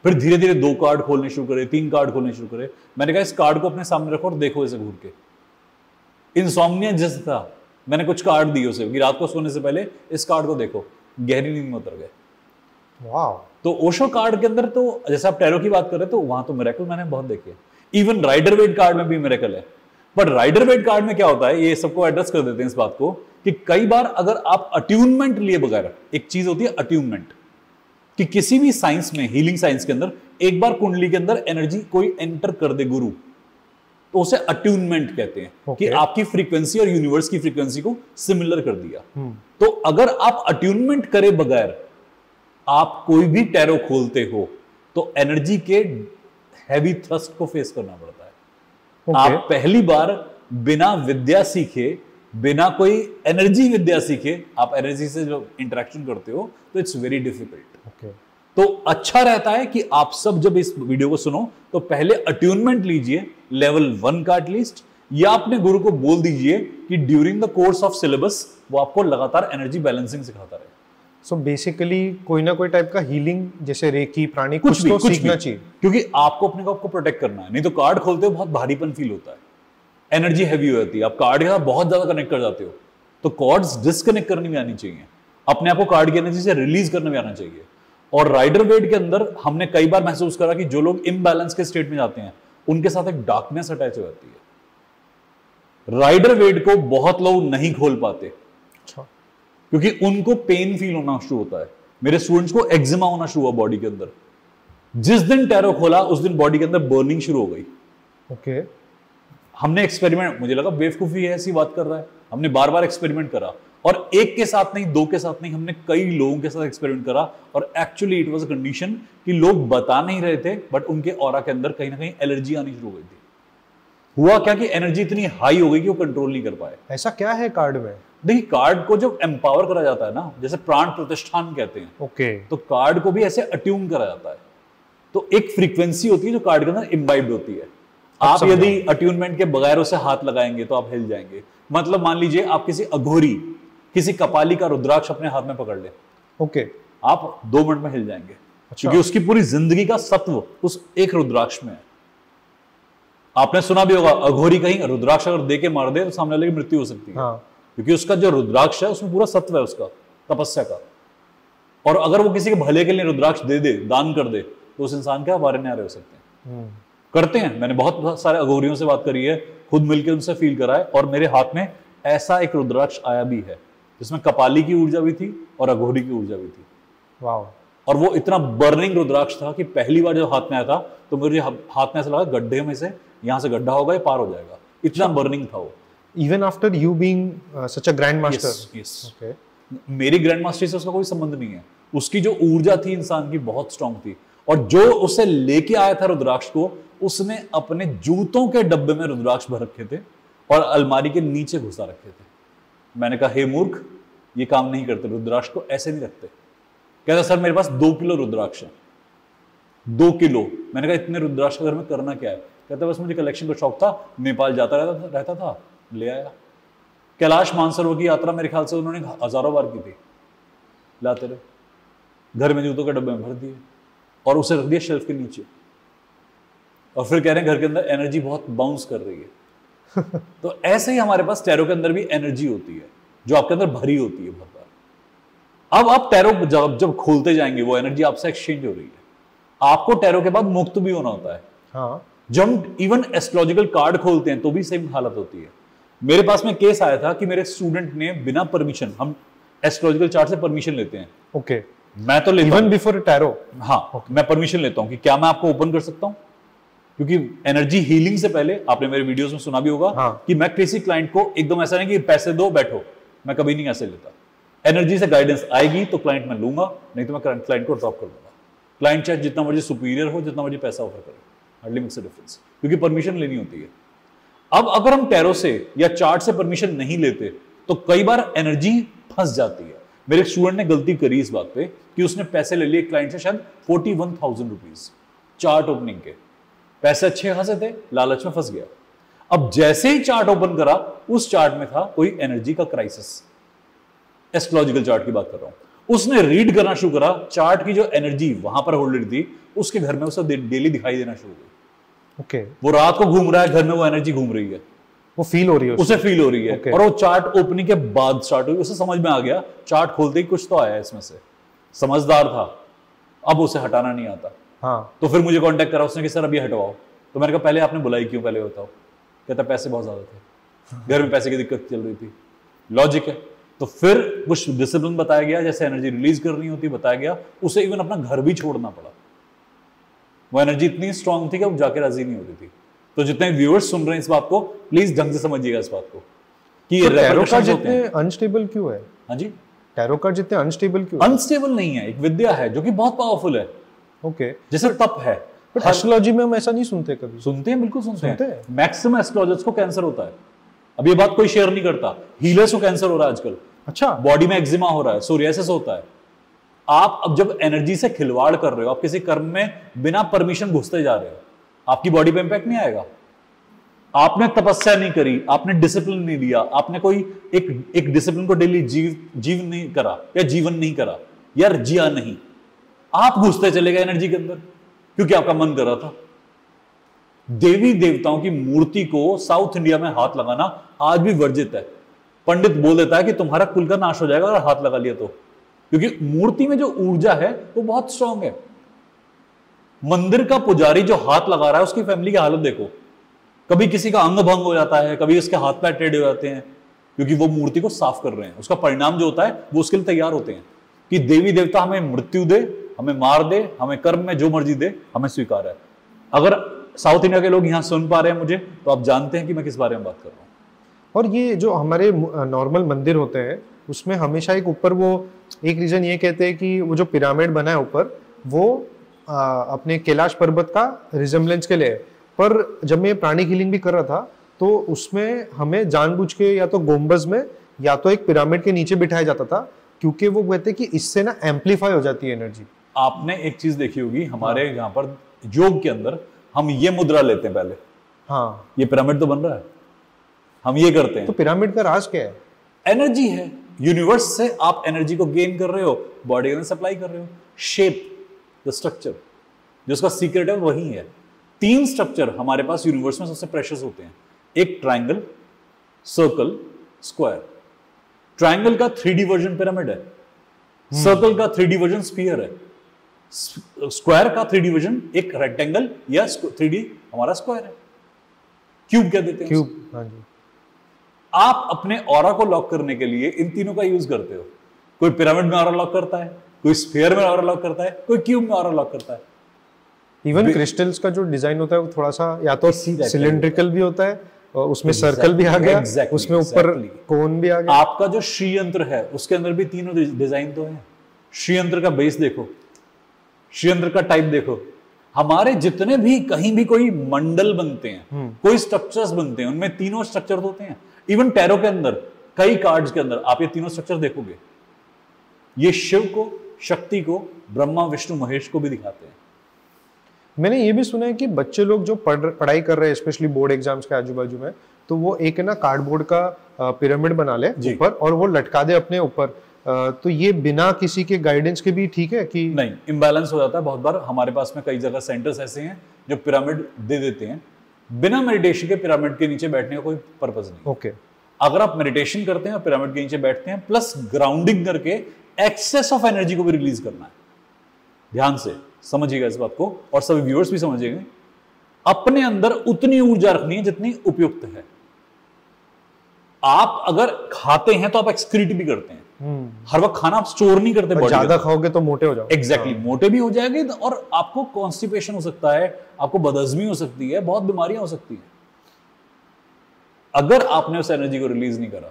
फिर धीरे धीरे 2 कार्ड खोलने शुरू करे, 3 कार्ड खोलने शुरू करे। मैंने कहा इस कार्ड को अपने सामने रखो और देखो इसे घूर के। इंसोम्निया जैसा था, मैंने कुछ कार्ड दिए उसे कि रात को सोने से पहले इस कार्ड को देखो, गहरी नींद में उतर गए। वाह। तो ओशो कार्ड के अंदर तो जैसे आप टैरो की बात कर रहे तो वहां तो मिरेकल मैंने बहुत देखे। इवन राइडर वेट कार्ड में भी मिरेकल है। पर राइडर वेट कार्ड में क्या होता है, ये सबको एड्रेस कर देते हैं इस बात को कि कई बार अगर आप अट्यूनमेंट लिए बगैर, एक चीज होती है अट्यूनमेंट, कि किसी भी साइंस में, हीलिंग साइंस के अंदर एक बार कुंडली के अंदर एनर्जी कोई एंटर कर दे गुरु, तो उसे अट्यूनमेंट कहते हैं कि आपकी फ्रीक्वेंसी और यूनिवर्स की फ्रीक्वेंसी को सिमिलर कर दिया। तो अगर आप अट्यूनमेंट करे बगैर आप कोई भी टैरो खोलते हो तो एनर्जी के हैवी थ्रस्ट को फेस करना पड़ता है। आप पहली बार बिना विद्या सीखे, बिना कोई एनर्जी विद्या सीखे आप एनर्जी से जो इंटरेक्शन करते हो तो इट्स वेरी डिफिकल्ट। तो अच्छा रहता है कि आप सब जब इस वीडियो को सुनो तो पहले अट्यूनमेंट लीजिए लेवल 1 का एटलीस्ट, या अपने गुरु को बोल दीजिए कि during the course of syllabus वो आपको लगातार एनर्जी बैलेंसिंग सिखाता रहे। सो बेसिकली कोई ना कोई टाइप का हीलिंग जैसे रेकी, प्राणी, कुछ तो सीखना चाहिए, क्योंकि आपको अपने को आपको प्रोटेक्ट करना है। नहीं तो कार्ड खोलते हो बहुत भारीपन फील होता है, एनर्जी हैवी हो जाती है, आप कार्ड के साथ बहुत ज्यादा कनेक्ट कर जाते हो। तो कॉर्ड्स डिस्कनेक्ट करनी भी आनी चाहिए, अपने आप को कार्ड की एनर्जी से रिलीज करना भी आना चाहिए। और राइडर वेट के अंदर हमने कई बार महसूस करा कि जो लोग इम्बैलेंस के स्टेट में जाते हैं उनके साथ एक डार्कनेस अटैच हो जाती है। राइडर वेट को बहुत लोग नहीं खोल पाते। अच्छा। क्योंकि उनको पेन फील होना शुरू होता है। मेरे स्टूडेंट्स को एक्जिमा होना शुरू हुआ बॉडी के अंदर। जिस दिन टैरो खोला उस दिन बॉडी के अंदर बर्निंग शुरू हो गई। ओके। हमने एक्सपेरिमेंट, मुझे लगा बेवकूफी है ऐसी बात कर रहा है, हमने बार बार एक्सपेरिमेंट करा, और एक के साथ नहीं, 2 के साथ नहीं, हमने कई लोगों के साथ एक्सपेरिमेंट करा। और actually it was a condition कि लोग बता नहीं रहे थे बट उनके ऑरा के अंदर कहीं ना कहीं एलर्जी आनी शुरू हो गई थी। हुआ क्या कि एनर्जी इतनी हाई हो गई कि वो कंट्रोल नहीं कर पाए। ऐसा क्या है कार्ड में? देखिए, कार्ड को जब एम्पावर करा जाता है ना, जैसे प्राण प्रतिष्ठान कहते हैं, ओके, तो कार्ड को भी ऐसे अट्यून करा जाता है। तो एक फ्रीक्वेंसी होती है जो कार्ड के अंदर इम्बाइब्ड होती है। आप यदि अट्यूनमेंट के बगैर उसे हाथ लगाएंगे तो आप हिल जाएंगे। मतलब मान लीजिए आप किसी अघोरी, किसी कपाली का रुद्राक्ष अपने हाथ में पकड़ ले, ओके, आप 2 मिनट में हिल जाएंगे। क्योंकि उसकी पूरी जिंदगी का सत्व उस एक रुद्राक्ष में है। आपने सुना भी होगा, अघोरी कहीं रुद्राक्ष अगर दे के मार दे तो सामने वाले की मृत्यु हो सकती है। क्योंकि उसका जो रुद्राक्ष है उसमें पूरा सत्व है उसका, तपस्या का। और अगर वो किसी के भले के लिए रुद्राक्ष दे दे, दान कर दे, तो उस इंसान के बारे न्यारे हो सकते हैं। करते हैं, मैंने बहुत सारे अघोरियों से बात करी है, खुद मिलकर उनसे फील करा है, और मेरे हाथ में ऐसा एक रुद्राक्ष आया भी है जिसमें कपाली की ऊर्जा भी थी और अघोरी की ऊर्जा भी थी। वाह। और वो इतना बर्निंग रुद्राक्ष था कि पहली बार जब हाथ में आया था तो मुझे हाथ में ऐसा लगा गड्ढे में से यहां से गड्ढा होगा, ये पार हो जाएगा, इतना बर्निंग था वो। Even after you being such a grand master? Yes. Okay. मेरी ग्रैंड मास्टर से उसका कोई संबंध नहीं है। उसकी जो ऊर्जा थी इंसान की बहुत स्ट्रांग थी, और जो उसे लेके आया था रुद्राक्ष को, उसने अपने जूतों के डब्बे में रुद्राक्ष भर रखे थे और अलमारी के नीचे घुसा रखे थे। मैंने कहा, हे मूर्ख, ये काम नहीं करते, रुद्राक्ष को ऐसे नहीं रखते। कहता, सर मेरे पास 2 किलो रुद्राक्ष है। 2 किलो? मैंने कहा, इतने रुद्राक्ष घर में करना क्या है? कहता, बस मुझे कलेक्शन का शौक था, नेपाल जाता रहता था, ले आया। कैलाश मानसरोवर की यात्रा मेरे ख्याल से उन्होंने हजारों बार की थी, लाते रहे, घर में जूतों के डब्बे में भर दिए और उसे रख दिया शेल्फ के नीचे। और फिर कह रहे हैं घर के अंदर एनर्जी बहुत बाउंस कर रही है। तो ऐसे ही हमारे पास टैरो के अंदर भी एनर्जी होती है जो आपके अंदर भरी होती है बहुत बार। अब आप टैरो जब खोलते जाएंगे वो एनर्जी आपसे एक्सचेंज हो रही है। आपको टैरो के बाद मुक्त भी होना होता है। हाँ। जब हम इवन एस्ट्रोलॉजिकल कार्ड खोलते हैं तो भी सेम हालत होती है। मेरे पास में केस आया था कि मेरे स्टूडेंट ने बिना परमिशन, हम एस्ट्रोलॉजिकल चार्ट से परमिशन लेते हैं। ओके। मैं तो लेता हूं इवन बिफोर टैरो? हाँ, मैं परमिशन लेता हूं कि क्या मैं आपको ओपन कर सकता हूं, क्योंकि एनर्जी हीलिंग से पहले आपने मेरे वीडियोस में सुना भी होगा। हाँ। कि मैं किसी क्लाइंट को एकदम ऐसा नहीं कि पैसे दो बैठो, मैं कभी नहीं ऐसे लेता। एनर्जी से गाइडेंस आएगी तो क्लाइंट मैं लूंगा, नहीं तो मैं क्लाइंट को ड्रॉप कर दूंगा। क्लाइंट चाहे जितना मर्जी सुपीरियर हो, जितना मर्जी पैसा ऑफर करे, हार्डली मेक्स अ डिफरेंस, क्योंकि परमिशन लेनी होती है। अब अगर हम टैरो से या चार्ट से परमिशन नहीं लेते तो कई बार एनर्जी फंस जाती है। मेरे स्टूडेंट ने गलती करी इस बात पे कि उसने पैसे ले लिए क्लाइंट से, शायद 41,000 रुपीज चार्ट ओपनिंग के। पैसे अच्छे खासे थे, लालच में फंस गया। अब जैसे ही चार्ट ओपन करा, उस चार्ट में था कोई एनर्जी का क्राइसिस। एस्ट्रोलॉजिकल चार्ट की बात कर रहा हूं। उसने रीड करना शुरू करा, चार्ट की जो एनर्जी वहां पर होल्डेड थी उसके घर में उसे डेली दिखाई देना शुरू हुई। ओके। वो रात को घूम रहा है घर में, वो एनर्जी घूम रही है, वो फील हो रही है उसे फील हो रही है। Okay. और वो चार्ट ओपनिंग के बाद स्टार्ट हुई, उसे समझ में आ गया, चार्ट खोलते ही कुछ तो आया इसमें से, समझदार था, अब उसे हटाना नहीं आता। हाँ। तो फिर मुझे कांटेक्ट करा उसने कि सर अभी हटवाओ। तो मैंने कहा पहले आपने बुलाई क्यों, पहले बताओ। कहता पैसे बहुत ज्यादा थे, घर में पैसे की दिक्कत चल रही थी। लॉजिक है। तो फिर कुछ डिसिप्लिन बताया गया, जैसे एनर्जी रिलीज करनी होती बताया गया, उसे इवन अपना घर भी छोड़ना पड़ा। वो एनर्जी इतनी स्ट्रांग थी कि वो जाके राजी नहीं होती थी। तो जितने व्यूअर्स सुन रहे हैं इस बात को, प्लीज ढंग से समझिए इस बात को कि तो टैरो कार्ड जितने अनस्टेबल क्यों है? हाँ जी, टैरो कार्ड जितने अनस्टेबल क्यों? अनस्टेबल नहीं है, एक विद्या है जो कि बहुत पावरफुल है। ओके। जैसे तप है। बट एस्ट्रोलॉजी में हम ऐसा नहीं सुनते कभी। सुनते हैं, बिल्कुल सुनते हैं। मैक्सिमम एस्ट्रोलॉजर्स को कैंसर होता है। अब ये बात कोई शेयर नहीं करता। हीलर्स को कैंसर हो रहा है आजकल। अच्छा। बॉडी में एक्जिमा हो रहा है, सोरियासिस होता है। आप अब जब एनर्जी से खिलवाड़ कर रहे हो, आप किसी कर्म में बिना परमिशन घुसते जा रहे हो, आपकी बॉडी पे इंपैक्ट नहीं आएगा। आपने तपस्या नहीं करी, आपने डिसिप्लिन नहीं दिया, आपने कोई एक डिसिप्लिन को डेली जीव नहीं करा या जीवन नहीं करा, यार जिया नहीं, आप घुसते चले गए एनर्जी के अंदर क्योंकि आपका मन कर रहा था। देवी देवताओं की मूर्ति को साउथ इंडिया में हाथ लगाना आज भी वर्जित है। पंडित बोल देता है कि तुम्हारा कुल का नाश हो जाएगा अगर हाथ लगा लिया तो, क्योंकि मूर्ति में जो ऊर्जा है वो बहुत स्ट्रांग है। मंदिर का पुजारी जो हाथ लगा रहा है उसकी फैमिली की हालत देखो, कभी किसी का अंग भंग हो जाता है, कभी उसके हाथ पैर टेढ़े हो जाते हैं, क्योंकि वो मूर्ति को साफ कर रहे हैं। उसका परिणाम जो होता है वो उसके लिए तैयार होते हैं कि देवी देवता हमें मृत्यु दे, हमें मार दे, हमें कर्म में जो मर्जी दे, हमें स्वीकार है। अगर साउथ इंडिया के लोग यहां सुन पा रहे हैं मुझे, तो आप जानते हैं कि मैं किस बारे में बात कर रहा हूं। और ये जो हमारे नॉर्मल मंदिर होते हैं उसमें हमेशा एक ऊपर वो एक रीजन ये कहते हैं कि वो जो पिरामिड बना है ऊपर वो अपने कैलाश पर्वत का रिजेम्बलेंस के लिए। पर जब मैं प्राणी हीलिंग भी कर रहा था तो उसमें हमें जानबूझ के या तो गोम्बज में या तो एक पिरामिड के नीचे बिठाया जाता था, क्योंकि वो कहते हैं कि इससे ना एम्पलीफाई हो जाती है एनर्जी। आपने एक चीज देखी होगी हमारे यहाँ पर योग के अंदर, हम ये मुद्रा लेते हैं पहले। हाँ, ये पिरामिड तो बन रहा है, हम ये करते हैं। तो पिरामिड का राज क्या है? एनर्जी है। यूनिवर्स से आप एनर्जी को गेन कर रहे हो, बॉडी में सप्लाई कर रहे हो। शेप, द स्ट्रक्चर, जिसका सीक्रेट है वही है। 3 स्ट्रक्चर हमारे पास यूनिवर्स में सबसे प्रेशियस होते हैं, एक ट्रायंगल, सर्कल, स्क्वायर। ट्रायंगल का 3D वर्जन पिरामिड है, सर्कल का 3D वर्जन स्फीयर है, स्क्वायर का 3D वर्जन एक रेक्टेंगल या 3D हमारा स्क्वायर है। क्यूब क्या देते हैं? क्यूब। हाँ जी। आप अपने ऑरा को लॉक करने के लिए इन तीनों का यूज करते हो। कोई पिरामिड में ऑरा लॉक करता है, कोई स्फीयर में ऑरा लॉक करता है, कोई क्यूब में ऑरा लॉक करता है। इवन क्रिस्टल्स का जो डिजाइन होता है वो थोड़ा सा या तो सिलेंड्रिकल भी होता है और उसमें सर्कल भी आ गया, उसमें ऊपर कोन भी आ गया। आपका जो श्री यंत्र है उसके अंदर भी तीनों डिजाइन तो है। श्री यंत्र का बेस देखो, श्री यंत्र का टाइप देखो। हमारे जितने भी कहीं भी कोई मंडल बनते हैं, कोई स्ट्रक्चर्स बनते हैं, उनमें तीनों स्ट्रक्चर होते हैं। इवन टैरो के अंदर कई कार्ड्स के अंदर आप ये तीनों स्ट्रक्चर देखोगे। ये शिव को, शक्ति को, ब्रह्मा, विष्णु, महेश को भी दिखाते हैं। मैंने ये भी सुना है कि बच्चे लोग जो पढ़ाई कर रहे हैं, स्पेशली बोर्ड एग्जाम्स के आजू बाजू में, तो वो एक ना कार्डबोर्ड का पिरामिड बना ले ऊपर और वो लटका दे अपने ऊपर। तो ये बिना किसी के गाइडेंस के भी ठीक है कि नहीं? इम्बैलेंस हो जाता है बहुत बार। हमारे पास में कई जगह सेंटर्स ऐसे हैं जो पिरामिड दे देते हैं। बिना मेडिटेशन के पिरामिड के नीचे बैठने का कोई पर्पस नहीं। ओके। अगर आप मेडिटेशन करते हैं और पिरामिड के नीचे बैठते हैं, प्लस ग्राउंडिंग करके एक्सेस ऑफ एनर्जी को भी रिलीज करना है। ध्यान से समझिएगा इस बात को, और सभी व्यूअर्स भी समझिएगा। अपने अंदर उतनी ऊर्जा रखनी है जितनी उपयुक्त है। आप अगर खाते हैं तो आप एक्सक्रीट भी करते हैं। हर वक्त खाना आप स्टोर नहीं करते, ज्यादा खाओगे तो मोटे हो जाओगे। एग्जैक्टली, मोटे भी हो जाएंगे और आपको कॉन्स्टिपेशन हो सकता है, आपको बदहजमी हो सकती है, बहुत बीमारियां हो सकती है। अगर आपने उस एनर्जी को रिलीज नहीं करा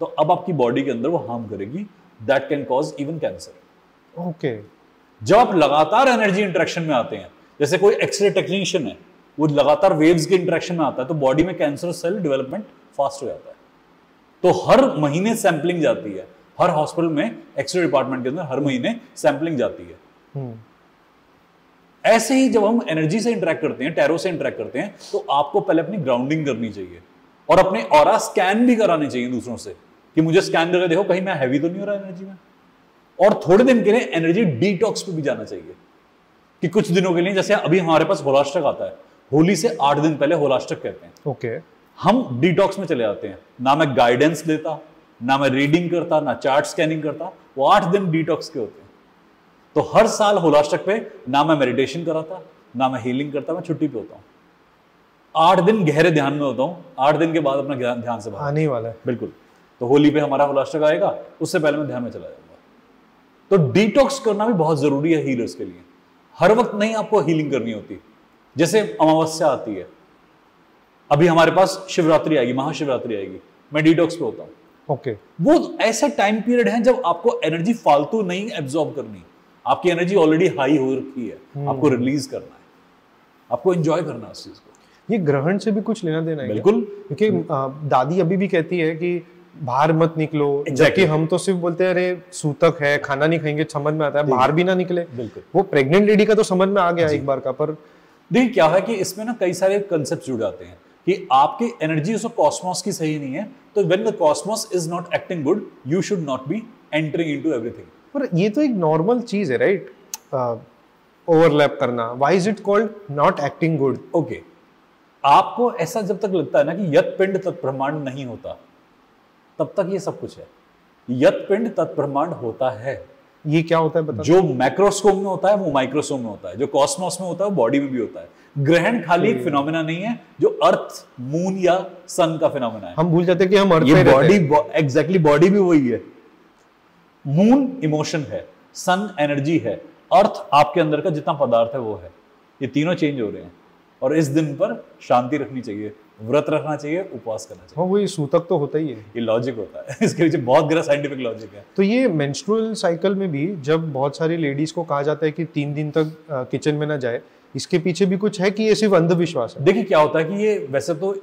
तो अब आपकी बॉडी के अंदर वो हार्म करेगी। That can cause even cancer. Okay. जब आप लगातार एनर्जी इंटरेक्शन में आते हैं, जैसे कोई एक्सरे टेक्नीशियन है, वो लगातार वेव्स के इंटरेक्शन में आता है, तो बॉडी में कैंसर सेल डेवलपमेंट फास्ट हो जाता है। तो हर महीने सैंपलिंग जाती है, हर हॉस्पिटल में एक्सरे डिपार्टमेंट के अंदर हर महीने सैंपलिंग जाती है। ऐसे ही जब हम एनर्जी से इंटरेक्ट करते हैं, टैरो से इंटरेक्ट करते हैं, तो आपको पहले अपनी ग्राउंडिंग करनी चाहिए और अपने ऑरा स्कैन भी कराने चाहिए दूसरों से कि मुझे स्कैन करके देखो कहीं मैं हैवी तो नहीं हो रहा एनर्जी में। और थोड़े दिन के लिए एनर्जी डिटॉक्स पे भी जाना चाहिए। कि कुछ दिनों के लिए, जैसे अभी हमारे पास होलाष्टक आता है, होली से 8 दिन पहले होलाष्टक कहते हैं। ओके। हम डिटॉक्स में चले जाते हैं, ना मैं गाइडेंस देता, ना मैं रीडिंग करता, ना चार्ट स्कैनिंग करता, वो 8 दिन डिटॉक्स के होते हैं। तो हर साल होलाष्टक पे ना मैं मेडिटेशन कराता, ना मैं हीलिंग करता, मैं छुट्टी पे होता हूँ। 8 दिन गहरे ध्यान में होता हूँ, 8 दिन के बाद अपना ध्यान से बाहर आने ही वाला है। बिल्कुल। तो होली पे हमारा होलाष्टक आएगा, उससे पहले मैं ध्यान में चला जाऊंगा। तो डिटॉक्स करना भी बहुत जरूरी है हीलर्स के लिए। हर वक्त नहीं आपको हीलिंग करनी होती। जैसे अमावस्या आती है, अभी हमारे पास शिवरात्रि आएगी, महाशिवरात्रि आएगी, मैं डिटॉक्स पे होता हूँ। ओके। वो ऐसे टाइम पीरियड है जब आपको एनर्जी फालतू नहीं एब्जॉर्ब करनी, आपकी एनर्जी ऑलरेडी हाई हो रखी है, आपको रिलीज करना है, आपको एंजॉय करना है उस चीज को। ये ग्रहण से भी कुछ लेना देना है? बिल्कुल, क्योंकि दादी अभी भी कहती है कि बाहर मत निकलो। जबकि हम तो सिर्फ बोलते हैं अरे सूतक है, खाना नहीं खाएंगे, समझ में आता है, बाहर भी ना निकले। बिल्कुल। वो प्रेग्नेंट लेडी का तो समझ में आ गया एक बार का। पर देखिए क्या है कि इसमें ना कई सारे कंसेप्ट जुड़ जाते हैं कि आपकी एनर्जी उस कॉस्मोस की सही नहीं है, तो when the Cosmos is not acting good, you should not be entering into everything. पर ये तो एक नॉर्मल चीज है, राइट? ओवरलैप करना, why is it called not acting good? Okay, आपको ऐसा जब तक लगता है ना कि यत पिंड तत् ब्रह्मांड नहीं होता, तब तक ये सब कुछ है। यत पिंड तत् ब्रह्मांड होता है। ये क्या होता है बता? जो मैक्रोस्कोप में होता है वो माइक्रोस्कोप में होता है, जो कॉस्मोस में होता है वो बॉडी में भी होता है। ग्रहण खाली एक फिनोमेना नहीं है जो अर्थ, मून या सन का फिनोमेना है। हम भूल जाते हैं कि हम अर्थ ये पे बॉडी, रहते हैं। एग्जैक्टली बॉडी भी वही है। मून इमोशन है, सन एनर्जी है, अर्थ आपके अंदर का जितना पदार्थ है वो है। ये तीनों चेंज हो रहे हैं और इस दिन पर शांति रखनी चाहिए, व्रत रखना चाहिए, उपवास करना चाहिए। हाँ, वही सूतक तो होता ही है। ये लॉजिक होता है, इसके पीछे बहुत गहरा साइंटिफिक लॉजिक है। तो ये मेंस्ट्रुअल साइकिल में भी जब बहुत सारी लेडीज को कहा जाता है कि 3 दिन तक किचन में ना जाए, इसके पीछे भी कुछ है कि ये सिर्फ अंधविश्वास है? देखिए क्या होता है कि ये वैसे तो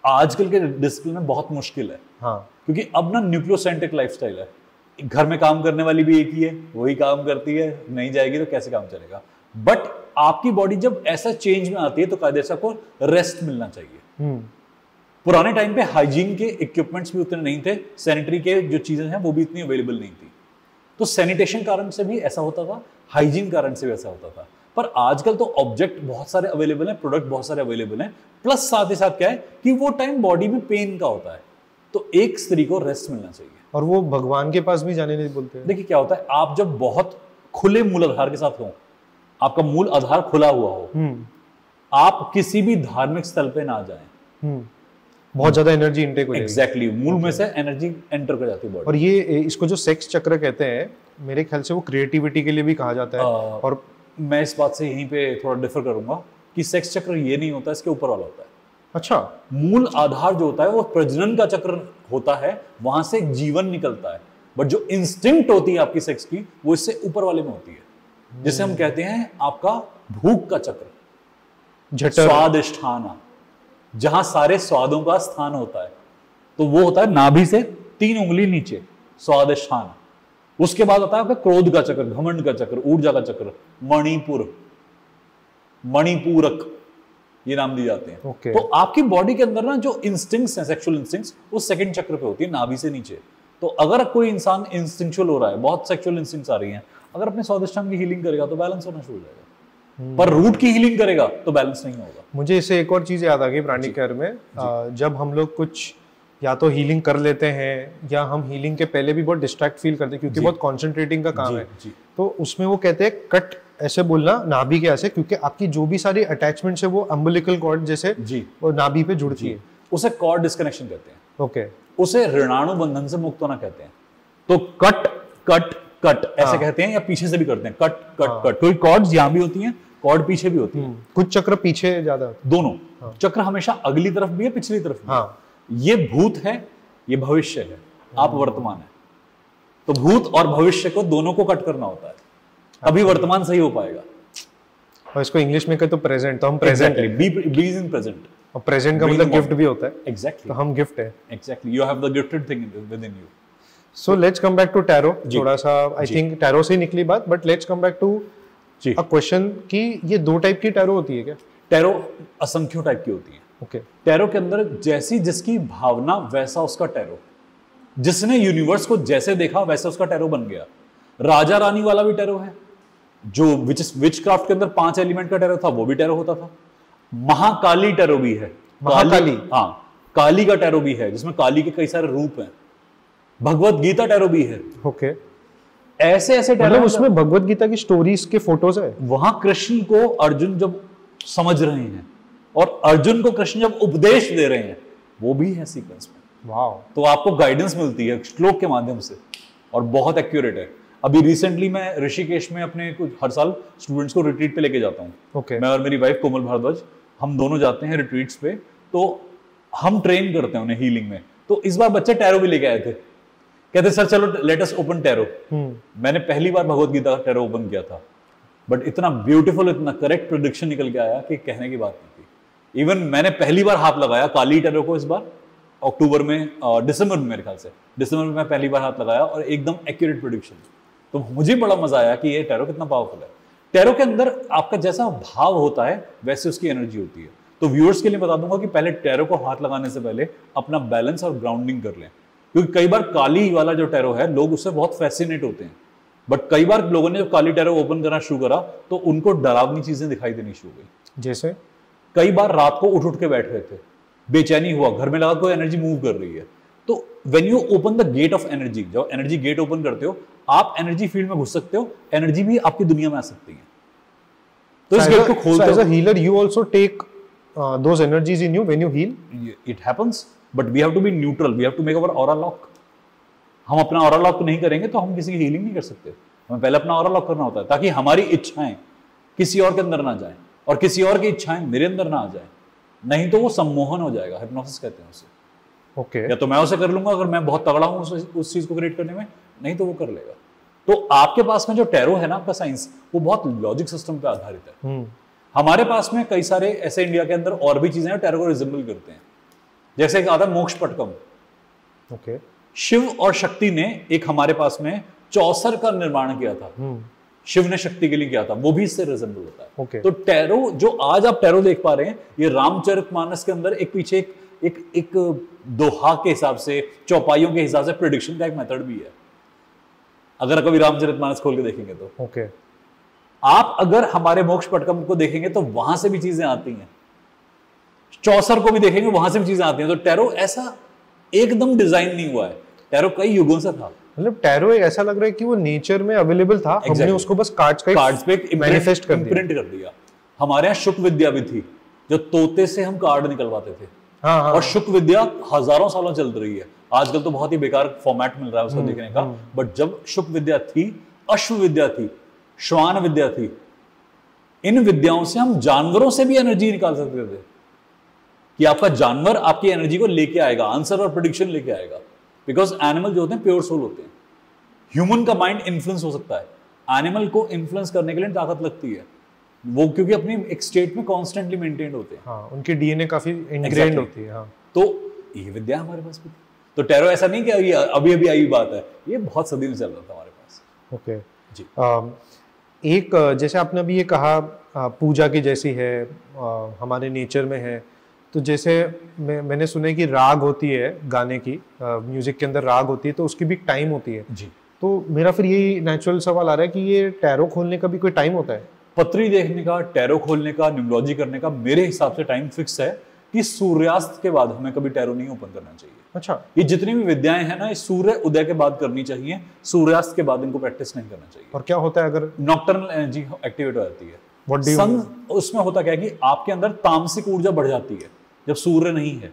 आजकल के डिसिप्लिन में बहुत मुश्किल है। हाँ, क्योंकि अब ना न्यूक्लियोसेंट्रिक लाइफस्टाइल है। घर में काम करने वाली भी एक ही है, वही काम करती है, नहीं जाएगी तो कैसे काम चलेगा। बट आपकी बॉडी जब ऐसा चेंज में आती है तो कायदे से आपको रेस्ट मिलना चाहिए। पुराने टाइम पे हाइजीन के इक्विपमेंट्स भी उतने नहीं थे, सैनिटरी के जो चीजें हैं वो भी इतनी अवेलेबल नहीं थी, तो सैनिटेशन कारण से भी ऐसा होता था, हाइजीन कारण से भी ऐसा होता था। पर आजकल तो ऑब्जेक्ट बहुत सारे अवेलेबल हैं, प्रोडक्ट बहुत सारे अवेलेबल हैं, प्लस साथ ही साथ क्या है कि वो टाइम बॉडी में पेन का होता है, तो एक स्त्री को रेस्ट मिलना चाहिए। और वो भगवान के पास भी जाने नहीं बोलते हैं। देखिए क्या होता है, आप जब बहुत खुले मूल आधार के साथ हो, आपका मूल आधार खुला हुआ हो, आप किसी भी धार्मिक स्थल पे ना जाएं, बहुत ज्यादा एनर्जी इंटेक हो जाएगी। एग्जैक्टली, मूल में से एनर्जी एंटर कर जाती है बॉडी। और ये इसको जो सेक्स चक्र कहते हैं, मेरे ख्याल से वो क्रिएटिविटी के लिए भी कहा जाता है। और मैं इस बात से यहीं पे थोड़ा डिफर करूंगा कि सेक्स चक्र ये नहीं होता, इसके ऊपर वाला होता है। अच्छा, मूल आधार जो होता है वो प्रजनन का चक्र होता है, वहां से एक जीवन निकलता है। बट जो इंस्टिंक्ट होती है आपकी सेक्स की, वो इससे ऊपर वाले में होती है, जिसे हम कहते हैं आपका भूख का चक्र, स्वादिष्ठान, जहां सारे स्वादों का स्थान होता है। तो वो होता है नाभि से 3 उंगली नीचे, स्वादिष्ठान। उसके बाद होता है आपका क्रोध का चक्र, घमंड का चक्र, ऊर्जा का चक्र, मणिपुर, मणिपूरक, ये नाम दिए जाते हैं। Okay. तो आपकी बॉडी के अंदर ना जो इंस्टिंक्ट्स हैं, सेक्सुअल इंस्टिंक्ट्स, वो सेकंड चक्र पे होती है, नाभि से नीचे। तो अगर कोई इंसान इंस्टिंक्चुअल हो रहा है, बहुत सेक्सुअल इंस्टिंक्ट्स आ रही हैं, अगर अपने स्वादिष्ठान की हीलिंग करेगा तो बैलेंस होना शुरू हो जाएगा। पर रूट की हीलिंग करेगा तो बैलेंस नहीं होगा। मुझे इससे एक और चीज याद आ गई प्राणिक केयर में, जब हम लोग कुछ या तो हीलिंग कर लेते हैं या हम हीलिंग के पहले भी बहुत डिस्ट्रैक्ट फील करते हैं, क्योंकि बहुत कॉन्सेंट्रेटिंग का काम है। तो उसमें वो कहते हैं कट ऐसे बोलना नाभि के ऐसे, क्योंकि आपकी जो भी सारी अटैचमेंट्स है वो अम्बिलिकल कॉर्ड जैसे वो नाभि पे जुड़ती है। उसे कॉर्ड डिस्कनेक्शन कहते हैं। ओके, उसे ऋणाणु बंधन से मुक्त होना कहते हैं। तो कट कट कट ऐसे कहते हैं, या पीछे से भी करते हैं, कट कट कट। कोई कॉर्ड्स यहाँ भी होती हैं, कॉर्ड पीछे भी होती है। कुछ चक्र पीछे ज्यादा, दोनों चक्र हमेशा अगली तरफ भी है, पिछली तरफ भी है। ये भूत है, ये भविष्य है, आप वर्तमान है। तो भूत और भविष्य को दोनों को कट करना होता है, अभी वर्तमान सही हो पाएगा। और इसको इंग्लिश में कहे तो प्रेजेंट, तो हम प्रेजेंट है, बी इज इन प्रेजेंट। और प्रेजेंट का मतलब गिफ्ट भी होता है। एग्जैक्टली, तो हम गिफ्ट है। Exactly, you have the gifted thing within you. So let's come back to tarot. थोड़ा सा आई थिंक टैरो से निकली बात, but let's come back to a question कि ये 2 टाइप की टैरो होती है क्या? टैरो असंख्य टाइप की होती है। ओके, टैरो के अंदर जैसी जिसकी भावना वैसा उसका टैरो, जिसने यूनिवर्स को जैसे देखा वैसे उसका टैरो बन गया। राजा रानी वाला भी टैरो है, जो विच क्राफ्ट के अंदर 5 एलिमेंट का टैरो था, वो भी टैरो होता था। महाकाली टैरो भी है। महाकाली, हाँ, काली का टैरो भी है जिसमें काली के कई सारे रूप हैं। भगवत गीता टैरो भी है। ओके, ऐसे ऐसे टैरो, मतलब उसमें भगवत गीता की स्टोरीज के फोटोज है। वहां कृष्ण को अर्जुन जब समझ रहे हैं और अर्जुन को कृष्ण जब उपदेश दे रहे हैं, वो भी है सीक्वेंस में। वाह। तो आपको गाइडेंस मिलती है श्लोक के माध्यम से और बहुत एक्यूरेट है। अभी रिसेंटली मैं ऋषिकेश में अपने कुछ हर साल स्टूडेंट्स को रिट्रीट पे लेके जाता हूँ। ओके। मैं और मेरी वाइफ कोमल भारद्वाज, हम दोनों जाते हैं रिट्रीट्स पे, तो हम ट्रेन करते हैं उन्हें हीलिंग में। तो इस बार बच्चे टैरो भी लेके आए थे, कहते सर चलो लेट अस ओपन टैरो। मैंने पहली बार भगवत गीता का टैरो ओपन किया था, बट इतना ब्यूटीफुल, इतना करेक्ट प्रेडिक्शन निकल के आया कि कहने की बात नहीं थी। इवन मैंने पहली बार हाथ लगाया काली टैरो को इस बार अक्टूबर में, दिसंबर में, मेरे ख्याल से दिसंबर में मैं पहली बार हाथ लगाया और एकदम एक्यूरेट प्रेडिक्शन। तो मुझे बड़ा मजा आया कि ये टैरो कितना पावरफुल है। टैरो के अंदर आपका जैसा भाव होता है वैसे उसकी एनर्जी होती है। तो व्यूअर्स के लिए बता दूंगा कि पहले टैरो को हाथ लगाने से पहले अपना बैलेंस और ग्राउंडिंग कर लें, क्योंकि कई बार काली वाला जो टैरो है लोग उससे बहुत फैसिनेट होते हैं, बट कई बार लोगों ने जब काली टैरो ओपन करना शुरू करा तो उनको डरावनी चीजें दिखाई देनी शुरू हो गई। जैसे कई बार रात को उठ के बैठ रहे थे, बेचैनी हुआ, घर में लगा कोई एनर्जी मूव कर रही है। तो when you open the gate of energy, जब एनर्जी गेट ओपन करते हो आप एनर्जी फील्ड में घुस सकते हो, एनर्जी भी आपकी दुनिया में आ सकती है। तो इस गेट को खोलते हो। As a healer you also take those energies in you when you heal. It happens, but we have to be neutral, we have to make our aura lock. हम अपना ऑरा लॉक नहीं करेंगे तो हम किसी की हीलिंग नहीं कर सकते। हमें पहले अपना ऑरा लॉक करना होता है ताकि हमारी इच्छाएं किसी और के अंदर ना जाएं और किसी और की इच्छाएं मेरे अंदर ना आ जाएं, नहीं तो वो सम्मोहन हो जाएगा। हिप्नोसिस कहते हैं उसे। ओके। या तो मैं उसे कर लूंगा अगर मैं बहुत तगड़ा हूं उस चीज को क्रिएट करने में, नहीं तो वो कर लेगा। तो आपके पास में जो टैरो है ना, आपका साइंस, वो बहुत लॉजिक सिस्टम पे आधारित है। हमारे पास में कई सारे ऐसे इंडिया के अंदर और भी चीजें हैं टैरो को रिजेंबल करते हैं। जैसे एक आता है मोक्ष पटकम। ओके। शिव और शक्ति ने एक हमारे पास में चौसर का निर्माण किया था। शिव ने शक्ति के लिए किया था, वो भी इससे रिजेंबल होता है। Okay. तो टैरो, जो आज आप टैरो देख पा रहे हैं, ये रामचरितमानस के अंदर एक पीछे एक दोहा के हिसाब से, चौपाइयों के हिसाब से प्रेडिक्शन का एक मेथड भी है। अगर कभी रामचरितमानस खोल के देखेंगे तो ओके। आप अगर हमारे मोक्ष पटकम को देखेंगे तो वहां से भी चीजें आती हैं, चौसर को भी देखेंगे वहां से भी चीजें आती हैं। तो टैरो ऐसा एकदम डिजाइन नहीं हुआ है, टैरो कई युगों से था। मतलब टैरो ऐसा लग रहा है कि वो नेचर में अवेलेबल था, हमने उसको बस कार्ड्स पे मैनिफेस्ट कर दिया, इम्प्रिंट कर दिया। हमारे यहाँ शुक विद्या भी थी, जो तोते से हम कार्ड निकलवाते थे। हाँ। और शुक विद्या हजारों सालों चल रही है। आजकल तो बहुत ही बेकार फॉर्मेट मिल रहा है उसको देखने का, बट जब शुक विद्या थी, अश्व विद्या थी, श्वान विद्या थी, इन विद्याओं से हम जानवरों से भी एनर्जी निकाल सकते थे कि आपका जानवर आपकी एनर्जी को लेके आएगा, आंसर और प्रेडिक्शन लेके आएगा। बिकॉज एनिमल जो होते हैं प्योर सोल होते हैं। ह्यूमन का माइंड इन्फ्लुएंस हो सकता है, एनिमल को इन्फ्लुएंस करने के लिए ताकत लगती है वो, क्योंकि अपनी एक स्टेट में कॉन्स्टेंटली मेंटेन होते हैं। हाँ, उनकी डीएनए काफी इनग्रेन्ड होती है। हाँ। तो ये विद्या हमारे पास भी थी। तो टैरो ऐसा नहीं कि ये अभी अभी आई बात है, ये बहुत सदी में चल रहा था हमारे पास। ओके जी। एक जैसे आपने अभी ये कहा पूजा की जैसी है, हमारे नेचर में है, तो जैसे मैंने सुना है कि राग होती है गाने की, म्यूजिक के अंदर राग होती है, तो उसकी भी टाइम होती है जी। तो मेरा फिर यही नेचुरल सवाल आ रहा है कि ये टैरो खोलने का भी कोई टाइम होता है? पत्री देखने का, टैरो खोलने का, न्यूमरोलॉजी करने का मेरे हिसाब से टाइम फिक्स है कि सूर्यास्त के बाद हमें कभी टैरो नहीं ओपन करना चाहिए। अच्छा। ये जितनी भी विद्याएं हैं ना, ये सूर्य उदय के बाद करनी चाहिए, सूर्यास्त के बाद इनको प्रैक्टिस नहीं करना चाहिए। और क्या होता है अगर नॉक्टर्नल एनर्जी एक्टिवेट हो जाती है? What do you सन, उसमें होता क्या है कि आपके अंदर तामसिक ऊर्जा बढ़ जाती है जब सूर्य नहीं है।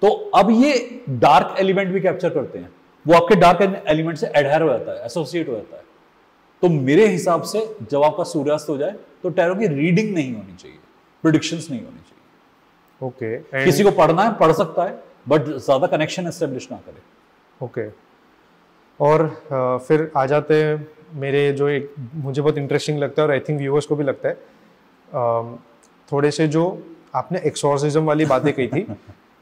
तो अब ये डार्क एलिमेंट भी कैप्चर करते हैं, वो आपके डार्क एलिमेंट से एडहेर हो जाता है, एसोसिएट हो जाता है। तो मेरे हिसाब से जब आपका सूर्यास्त हो जाए तो टैरो की रीडिंग नहीं होनी चाहिए, प्रेडिक्शंस नहीं होनी चाहिए। ओके। किसी को पढ़ना है पढ़ सकता है, बट ज्यादा कनेक्शन एस्टेब्लिश ना करे। ओके। और फिर आ जाते हैं मेरे जो एक मुझे बहुत इंटरेस्टिंग लगता है और आई थिंक व्यूअर्स को भी लगता है, थोड़े से जो आपने एक्सोर्सिज्म वाली बातें कही थी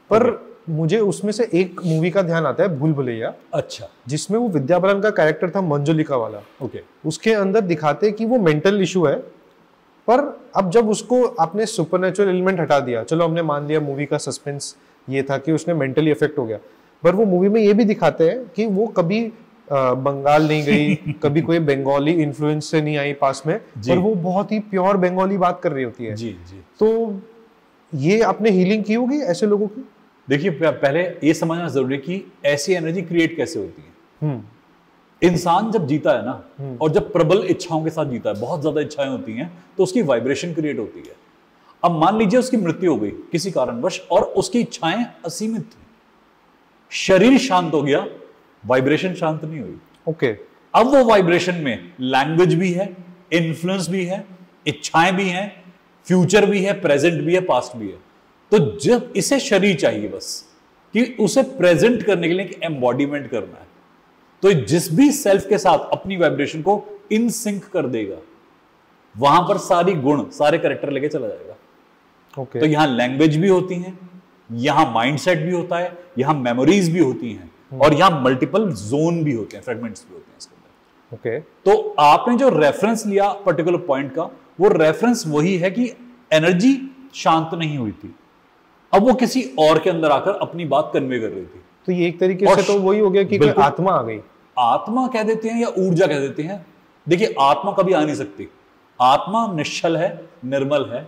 पर मुझे उसमें से एक मूवी का ध्यान आता है, भूल भुलैया। अच्छा। जिसमें वो विद्या बालन का कैरेक्टर था, मंजुलिका वाला। ओके। उसके अंदर दिखाते कि वो मेंटल इशू है, पर अब जब उसको आपने सुपरनेचुरल एलिमेंट हटा दिया, चलो हमने मान लिया मूवी का सस्पेंस ये था कि उसने मेंटली इफेक्ट हो गया, पर वो मूवी में ये भी दिखाते हैं कि वो कभी बंगाल नहीं गई, कभी कोई बंगाली इन्फ्लुएंस से नहीं आई पास में, पर वो बहुत ही प्योर बंगाली बात कर रही होती है। जी जी। तो ये आपने हीलिंग की होगी ऐसे लोगों की? देखिए, पहले ये समझना जरूरी है कि ऐसी एनर्जी क्रिएट कैसे होती है। इंसान जब जीता है ना, और जब प्रबल इच्छाओं के साथ जीता है, बहुत ज्यादा इच्छाएं होती हैं, तो उसकी वाइब्रेशन क्रिएट होती है। अब मान लीजिए उसकी मृत्यु हो गई किसी कारणवश, और उसकी इच्छाएं असीमित थी, शरीर शांत हो गया, वाइब्रेशन शांत नहीं हुई। ओके। अब वो वाइब्रेशन में लैंग्वेज भी है, इन्फ्लुएंस भी है, इच्छाएं भी हैं, फ्यूचर भी है, प्रेजेंट भी है, पास्ट भी है। तो जब इसे शरीर चाहिए बस कि उसे प्रेजेंट करने के लिए एक एम्बॉडीमेंट करना है, तो जिस भी सेल्फ के साथ अपनी वाइब्रेशन को इन सिंक कर देगा, वहां पर सारी गुण, सारे कैरेक्टर लेके चला जाएगा। ओके। तो यहां लैंग्वेज भी होती है, यहां माइंडसेट भी होता है, यहां मेमोरीज भी होती हैं, और यहां मल्टीपल जोन भी होते हैं, फ्रेगमेंट्स भी होते हैं इसके अंदर। ओके। तो आपने जो रेफरेंस लिया पर्टिकुलर पॉइंट का, वो रेफरेंस वही है कि एनर्जी शांत नहीं हुई थी, अब वो किसी और के अंदर आकर अपनी बात कन्वे कर रही थी। तो ये एक तरीके से तो वही हो गया कि आत्मा आ गई। आत्मा कह देते हैं या ऊर्जा कह देते हैं। देखिए, आत्मा कभी आ नहीं सकती। आत्मा निश्चल है, निर्मल है,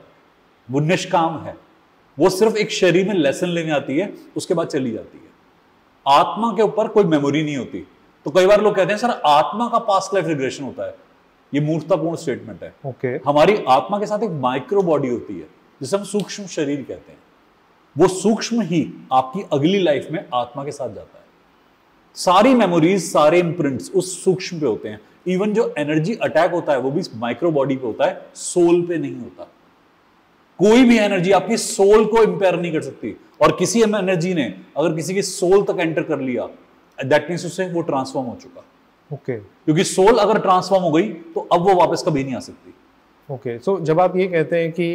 वो निष्काम है, वो सिर्फ एक शरीर में लेसन लेने आती है, उसके बाद चली जाती है। आत्मा के ऊपर कोई मेमोरी नहीं होती। तो कई बार लोग कहते हैं सर आत्मा का पास्ट लाइफ रिग्रेशन होता है। ये मूर्खतापूर्ण स्टेटमेंट है। ओके। हमारी आत्मा के साथ एक माइक्रो बॉडी होती है जिसे हम सूक्ष्म शरीर कहते हैं। वो सूक्ष्म ही आपकी अगली लाइफ में आत्मा के साथ जाता है। सारी मेमोरीज, सारे इंप्रिंट्स उस सूक्ष्म पे होते हैं। इवन जो एनर्जी अटैक होता है वो भी माइक्रो बॉडी पे होता है, सोल पे नहीं होता। कोई भी एनर्जी आपकी सोल को इंपेयर नहीं कर सकती, और किसी एनर्जी ने अगर किसी की सोल तक एंटर कर लिया, दैट मींस उससे वो ट्रांसफॉर्म हो चुका। ओके। क्योंकि सोल अगर ट्रांसफॉर्म हो गई तो अब वो वापस कभी नहीं आ सकती। ओके। सो जब आप ये कहते हैं कि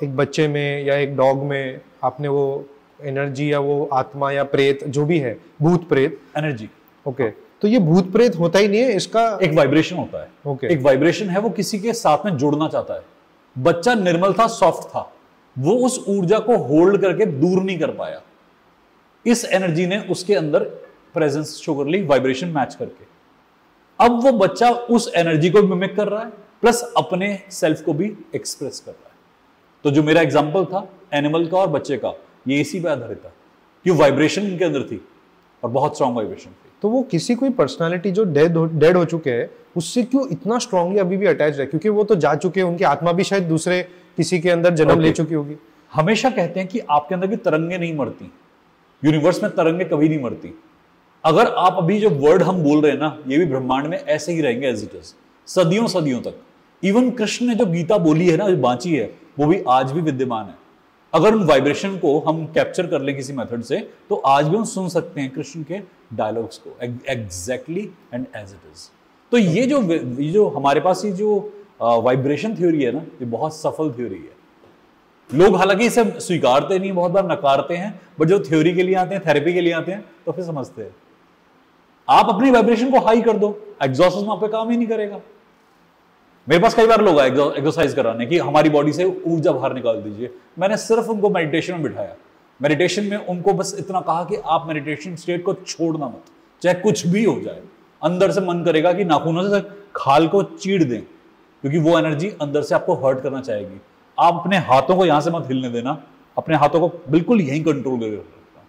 एक बच्चे में या एक डॉग में आपने वो एनर्जी या वो आत्मा या प्रेत जो भी है, भूत प्रेत एनर्जी, ओके, तो ये भूत प्रेत होता ही नहीं है, इसका एक वाइब्रेशन होता है। ओके। एक वाइब्रेशन है, वो किसी के साथ में जुड़ना चाहता है। बच्चा निर्मल था, सॉफ्ट था, वो उस ऊर्जा को होल्ड करके दूर नहीं कर पाया। इस एनर्जी ने उसके अंदर प्रेजेंस शो कर ली, वाइब्रेशन मैच करके। अब वो बच्चा उस एनर्जी को मिमिक कर रहा है, प्लस अपने सेल्फ को भी एक्सप्रेस कर रहा है। तो जो मेरा एग्जांपल था एनिमल का और बच्चे का, ये इसी पे आधारित था कि वाइब्रेशन उनके अंदर थी और बहुत स्ट्रांग वाइब्रेशन थी। तो वो किसी कोई पर्सनालिटी जो डेड हो चुके हैं उससे क्यों इतना स्ट्रांगली अभी भी अटैच है? क्योंकि वो तो जा चुके हैं, उनकी आत्मा भी शायद दूसरे किसी के अंदर जन्म ले चुकी होगी। हमेशा कहते हैं कि आपके अंदर की तरंगे नहीं मरती, यूनिवर्स में तरंगे कभी नहीं मरती। अगर आप अभी जो वर्ड हम बोल रहे हैं ना, ये भी ब्रह्मांड में ऐसे ही रहेंगे एज इट इज, सदियों सदियों तक। इवन कृष्ण ने जो गीता बोली है ना, जो बांची है, वो भी आज भी विद्यमान है। अगर उन वाइब्रेशन को हम कैप्चर कर लें किसी मेथड से, तो आज भी हम सुन सकते हैं कृष्ण के डायलॉग्स को exactly and as it is. तो ये जो हमारे पास ये जो वाइब्रेशन थ्योरी है ना, ये बहुत सफल थ्योरी है। लोग हालांकि इसे स्वीकारते नहीं, बहुत बार नकारते हैं, बट जो थ्योरी के लिए आते हैं, थेरेपी के लिए आते हैं, तो फिर समझते हैं। आप अपनी वाइब्रेशन को हाई कर दो, एग्जॉस्ट में आप पे काम ही नहीं करेगा। मेरे पास कई बार लोग आए एक्सरसाइज कराने की, हमारी बॉडी से ऊर्जा बाहर निकाल दीजिए। मैंने सिर्फ उनको मेडिटेशन में बिठाया। मेडिटेशन में उनको बस इतना कहा कि आप मेडिटेशन स्टेट को छोड़ना मत, चाहे कुछ भी हो जाए। अंदर से मन करेगा कि नाखूनों से खाल को चीड़ दें, क्योंकि वो एनर्जी अंदर से आपको हर्ट करना चाहेगी। आप अपने हाथों को यहां से मत हिलने देना, अपने हाथों को बिल्कुल यहीं कंट्रोल करके रखना।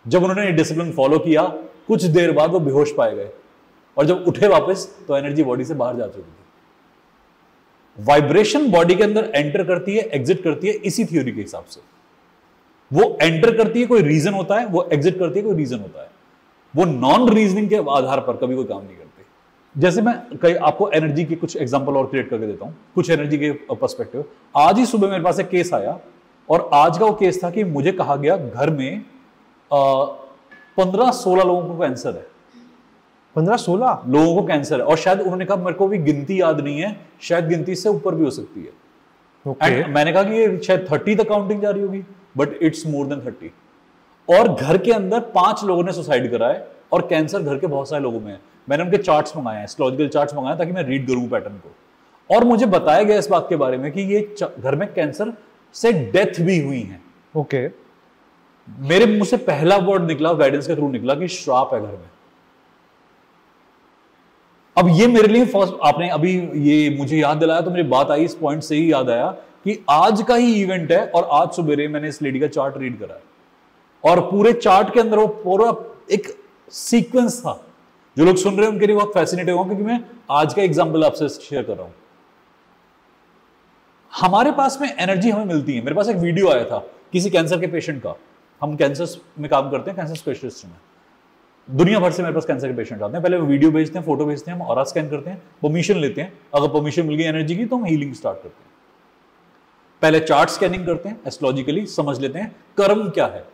जब उन्होंने ये डिसिप्लिन फॉलो किया, कुछ देर बाद वो बेहोश पाए गए, और जब उठे वापस तो एनर्जी बॉडी से बाहर जा चुकी थी। वाइब्रेशन बॉडी के अंदर एंटर करती है, एग्जिट करती है, इसी थ्योरी के हिसाब से। वो एंटर करती है, कोई रीजन होता है, वो एग्जिट करती है, कोई रीजन होता है। वो नॉन रीजनिंग के आधार पर कभी कोई काम नहीं करते। जैसे मैं कई आपको एनर्जी के कुछ एग्जांपल और क्रिएट करके देता हूं, कुछ एनर्जी के पर्सपेक्टिव। आज ही सुबह मेरे पास एक केस आया, और आज का वो केस था कि मुझे कहा गया घर में 15-16 लोगों को कैंसर है। 15-16 लोगों को कैंसर है, और शायद उन्होंने कहा मेरे को भी गिनती याद नहीं है, शायद गिनती से ऊपर भी हो सकती है। okay. मैंने कहा कि ये शायद 30 तक काउंटिंग जा रही होगी, बट इट्स मोर देन 30। और घर के अंदर 5 लोगों ने सुसाइड करा है, और कैंसर घर के बहुत सारे लोगों में है। मैंने उनके चार्ट्स मंगाए हैं, एस्ट्रोलॉजिकल चार्ट्स मंगाए ताकि मैं रीड करूं पैटर्न को। और मुझे बताया गया इस बात के बारे में कि ये घर में कैंसर से डेथ भी हुई है। ओके। मेरे मुंह से पहला वर्ड निकला, गाइडेंस के थ्रू निकला, कि श्राप है घर में। अब ये मेरे लिए फर्स्ट, आपने अभी ये मुझे याद दिलाया तो मेरी बात आई, इस पॉइंट से ही याद आया कि आज का ही इवेंट है और आज सुबह मैंने इस लेडी का चार्ट रीड करा है और पूरे चार्ट के अंदर वो पूरा एक सीक्वेंस था। जो लोग सुन रहे हैं उनके लिए बहुत फैसिनेटिंग होगा, क्योंकि मैं आज का एग्जांपल आपसे शेयर कर रहा हूं। हमारे पास में एनर्जी हमें मिलती है। मेरे पास एक वीडियो आया था किसी कैंसर के पेशेंट का, हम कैंसर में काम करते हैं, कैंसर स्पेशलिस्ट में, दुनिया भर से मेरे पास कैंसर के पेशेंट आते हैं। पहले वो वीडियो भेजते हैं, फोटो भेजते हैं, हम ऑरा स्कैन करते हैं, परमिशन लेते हैं। अगर परमिशन मिल गई एनर्जी की तो हम हीलिंग स्टार्ट करते हैं। पहले चार्ट स्कैनिंग करते हैं, एस्ट्रोलॉजिकली समझ लेते हैं कर्म क्या है,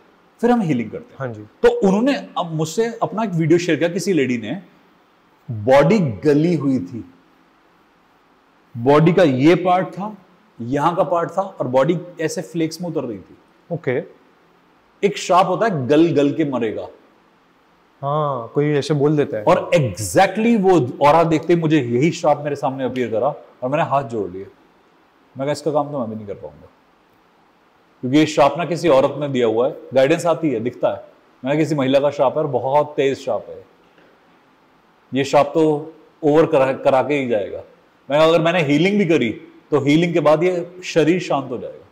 फिर हम हीलिंग करते हैं। हाँ जी। तो उन्होंने अब मुझसे अपना एक वीडियो शेयर किया, किसी लेडी ने, बॉडी गली हुई थी, बॉडी का ये पार्ट था, यहां का पार्ट था और बॉडी ऐसे फ्लेक्स में उतर रही थी। ओके। एक श्राप होता है गल गल के मरेगा। हाँ, कोई ऐसे बोल देता है। और एग्जैक्टली वो ऑरा देखते ही मुझे यही श्राप मेरे सामने अपीयर करा और मैंने हाथ जोड़ लिए। मैं कहा इसका काम तो मैं भी नहीं कर पाऊंगा, क्योंकि ये श्राप ना किसी औरत ने दिया हुआ है, गाइडेंस आती है, दिखता है। मैं किसी महिला का श्राप है और बहुत तेज श्राप है, ये श्राप तो ओवर करा के ही जाएगा। मैं अगर मैंने हीलिंग भी करी तो हीलिंग के बाद ये शरीर शांत हो जाएगा,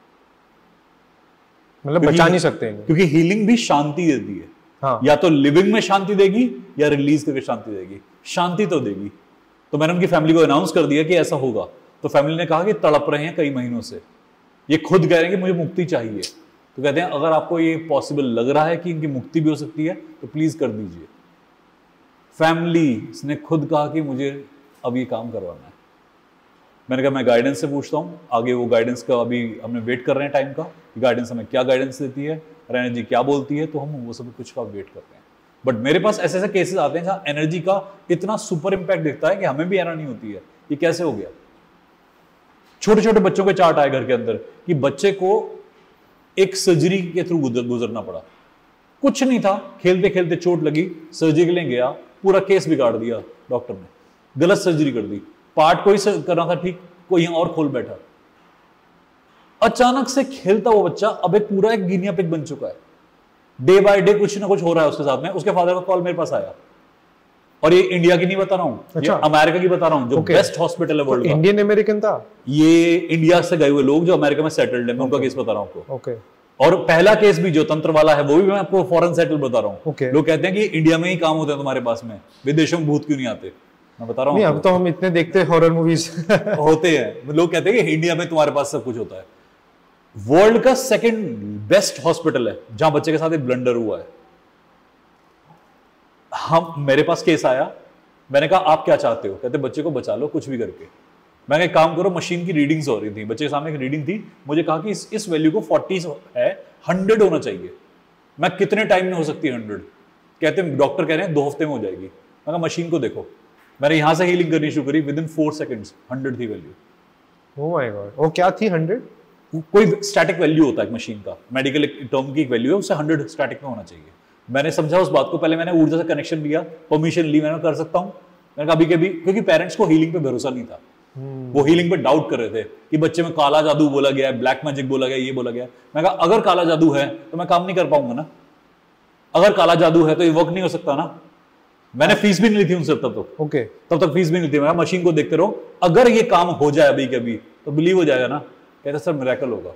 मतलब बचा नहीं सकते हैं। क्योंकि हीलिंग भी शांति देती है। हाँ। या तो लिविंग में शांति देगी या रिलीज करके शांति देगी, शांति तो देगी। तो मैंने उनकी फैमिली को अनाउंस कर दिया कि ऐसा होगा। तो फैमिली ने कहा कि तड़प रहे हैं कई महीनों से, ये खुद कह रहे हैं कि मुझे मुक्ति चाहिए। तो कहते हैं अगर आपको ये पॉसिबल लग रहा है कि इनकी मुक्ति भी हो सकती है तो प्लीज कर दीजिए। फैमिली ने खुद कहा कि मुझे अब ये काम करवाना है। मैंने कहा मैं गाइडेंस से पूछता हूँ आगे, वो गाइडेंस का अभी हमने वेट कर रहे हैं टाइम का, गाइडेंस हमें क्या गाइडेंस देती है, एनर्जी क्या बोलती है, तो हम वो सब कुछ का वेट करते हैं। बट मेरे पास ऐसे ऐसे केसेस आते हैं जहां एनर्जी का इतना सुपर इंपैक्ट दिखता है कि हमें भी एनर्जी नहीं होती है। ये कैसे हो गया? छोटे छोटे बच्चों के चार्ट आए घर के अंदर कि बच्चे को एक सर्जरी के थ्रू गुजरना पड़ा, कुछ नहीं था, खेलते खेलते चोट लगी, सर्जरी के लिए गया, पूरा केस बिगाड़ दिया डॉक्टर ने, गलत सर्जरी कर दी, पार्ट कोई करना था ठीक, कोई यहां और खोल बैठा। अचानक से खेलता वो बच्चा अब एक पूरा एक गिनिया पिग बन चुका है। डे बाय डे कुछ ना कुछ हो रहा है उसके साथ में। उसके फादर का कॉल मेरे पास आया, और ये इंडिया की नहीं बता रहा हूं, अच्छा, ये अमेरिका की बता रहा हूं, जो बेस्ट हॉस्पिटल है वर्ल्ड का। इंडियन अमेरिकन था ये, इंडिया से गए हुए लोग जो अमेरिका में सेटल्ड है, मैं उनका केस बता रहा हूं आपको। और पहला केस भी जो तंत्र वाला है वो भी मैं आपको फॉरेन सेटल बता रहा हूं। लोग कहते हैं कि इंडिया में ही काम होता है तुम्हारे पास में, विदेशों में भूत क्यों नहीं आते? मैं बता रहा हूँ, अब तो हम इतने देखते हैं हॉरर मूवीज होते हैं। लोग कहते हैं कि इंडिया में तुम्हारे पास सब कुछ होता है। वर्ल्ड का सेकंड बेस्ट हॉस्पिटल है जहां बच्चे के साथ एक ब्लंडर हुआ है। मेरे पास केस आया, मैंने कहा आप क्या चाहते हो? कहते बच्चे को बचा लो कुछ भी करके। मैंने एक काम करो, मशीन की रीडिंग्स हो रही थी, बच्चे के सामने एक रीडिंग थी, मुझे कहा कि इस वैल्यू को 40 है, 100 होना चाहिए। मैं कितने टाइम में हो सकती है 100? कहते डॉक्टर कह रहे हैं 2 हफ्ते में हो जाएगी। मैं कहा मशीन को देखो। मैंने यहां से हीलिंग करनी शुरू करी, विद इन 4 सेकंड्स 100 थी वैल्यू। Oh my God. वो क्या थी 100? कोई स्टैटिक वैल्यू होता है मशीन का, मेडिकल टर्म की एक वैल्यू है, उससे 100 स्टैटिक में होना चाहिए। मैंने समझा उस बात को, पहले मैंने ऊर्जा से कनेक्शन लिया, परमिशन ली, मैंने कर सकता हूं। मैंने कहा कभी क्योंकि पेरेंट्स को हीलिंग पे भरोसा नहीं था, वो हीलिंग पे डाउट कर रहे थे कि बच्चे में काला जादू बोला गया है, ब्लैक मैजिक बोला गया, ये बोला गया। मैं कहा अगर काला जादू है तो मैं काम नहीं कर पाऊंगा ना, अगर काला जादू है तो ये वर्क नहीं हो सकता ना। मैंने फीस भी नहीं ली थी उनसे तब तक। ओके। तब तक फीस भी नहीं थी। मैं मशीन को देखते रहो, अगर ये काम हो जाए अभी के अभी तो बिलीव हो जाएगा ना। कहते सर मिरेकल होगा।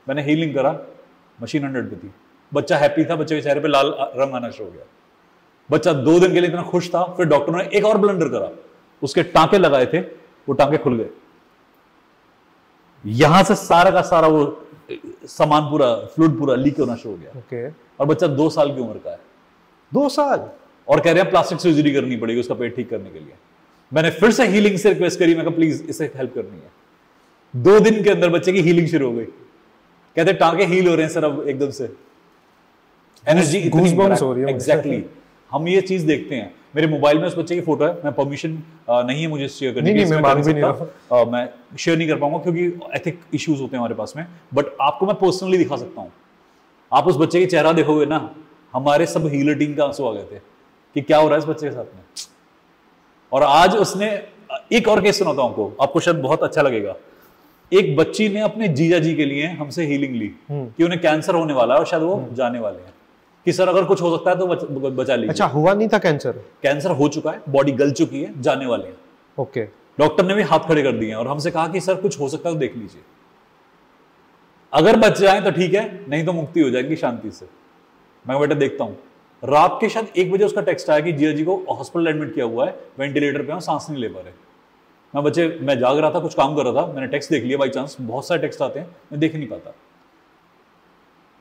मैंने हीलिंग करा, मशीन 100 पे थी, बच्चा हैप्पी था, बच्चे के चेहरे पे लाल रंग आना शुरू हो गया। बच्चा 2 दिन के लिए इतना खुश था। फिर डॉक्टर ने एक और ब्लंडर करा, उसके टांके लगाए थे, वो टांके खुल गए, यहां से सारा का सारा वो सामान पूरा फ्लूइड पूरा लीक होना शुरू हो गया। ओके। और बच्चा 2 साल की उम्र का है। 2 साल? और कह रहे हैं प्लास्टिक सर्जरी करनी पड़ेगी उसका पेट ठीक करने के लिए। मैंने फिर से हीलिंग से रिक्वेस्ट करी, मैं कहा प्लीज इसे हेल्प करनी है। 2 दिन के अंदर बच्चे की हीलिंग शुरू हो गई। कहते टांके हील हो रहे हैं सर अब एकदम से, एनर्जी गूज़बम्स हो रही है। एग्जैक्टली। हम ये चीज देखते हैं। मेरे मोबाइल में उस बच्चे की फोटो है, मैं परमिशन नहीं है मुझे शेयर करने की, मैं शेयर नहीं कर पाऊंगा क्योंकि एथिक इश्यूज होते हैं हमारे पास में, बट आपको मैं पर्सनली दिखा सकता हूं। आप उस बच्चे की चेहरा देखोगे ना, हमारे सब हीलर टीम का आंसू आ गए थे कि क्या हो रहा है इस बच्चे के साथ में। और आज उसने एक और केस सुनाता हूं आपको शायद बहुत अच्छा लगेगा। एक बच्ची ने अपने जीजा जी के लिए हमसे हीलिंग ली कि उन्हें कैंसर होने वाला है और शायद वो जाने वाले हैं। कि सर अगर कुछ हो सकता है तो बचा लीजिए। अच्छा, हुआ नहीं था कैंसर? कैंसर हो चुका है, बॉडी गल चुकी है, जाने वाले हैं। ओके। डॉक्टर ने भी हाथ खड़े कर दिए हैं और हमसे कहा कि सर कुछ हो सकता है तो देख लीजिए, अगर बच जाए तो ठीक है, नहीं तो मुक्ति हो जाएगी शांति से। मैं बेटा देखता हूं। रात के शायद 1 बजे उसका टेक्स्ट आया कि जिया जी को हॉस्पिटल एडमिट किया हुआ है, वेंटिलेटर पे हैं, सांस नहीं ले पा रहे। मैं जाग रहा था, कुछ काम कर रहा था, मैंने टेक्स्ट देख लिया बाई चांस, बहुत सारे टेक्स्ट आते हैं, मैं देख नहीं पाता।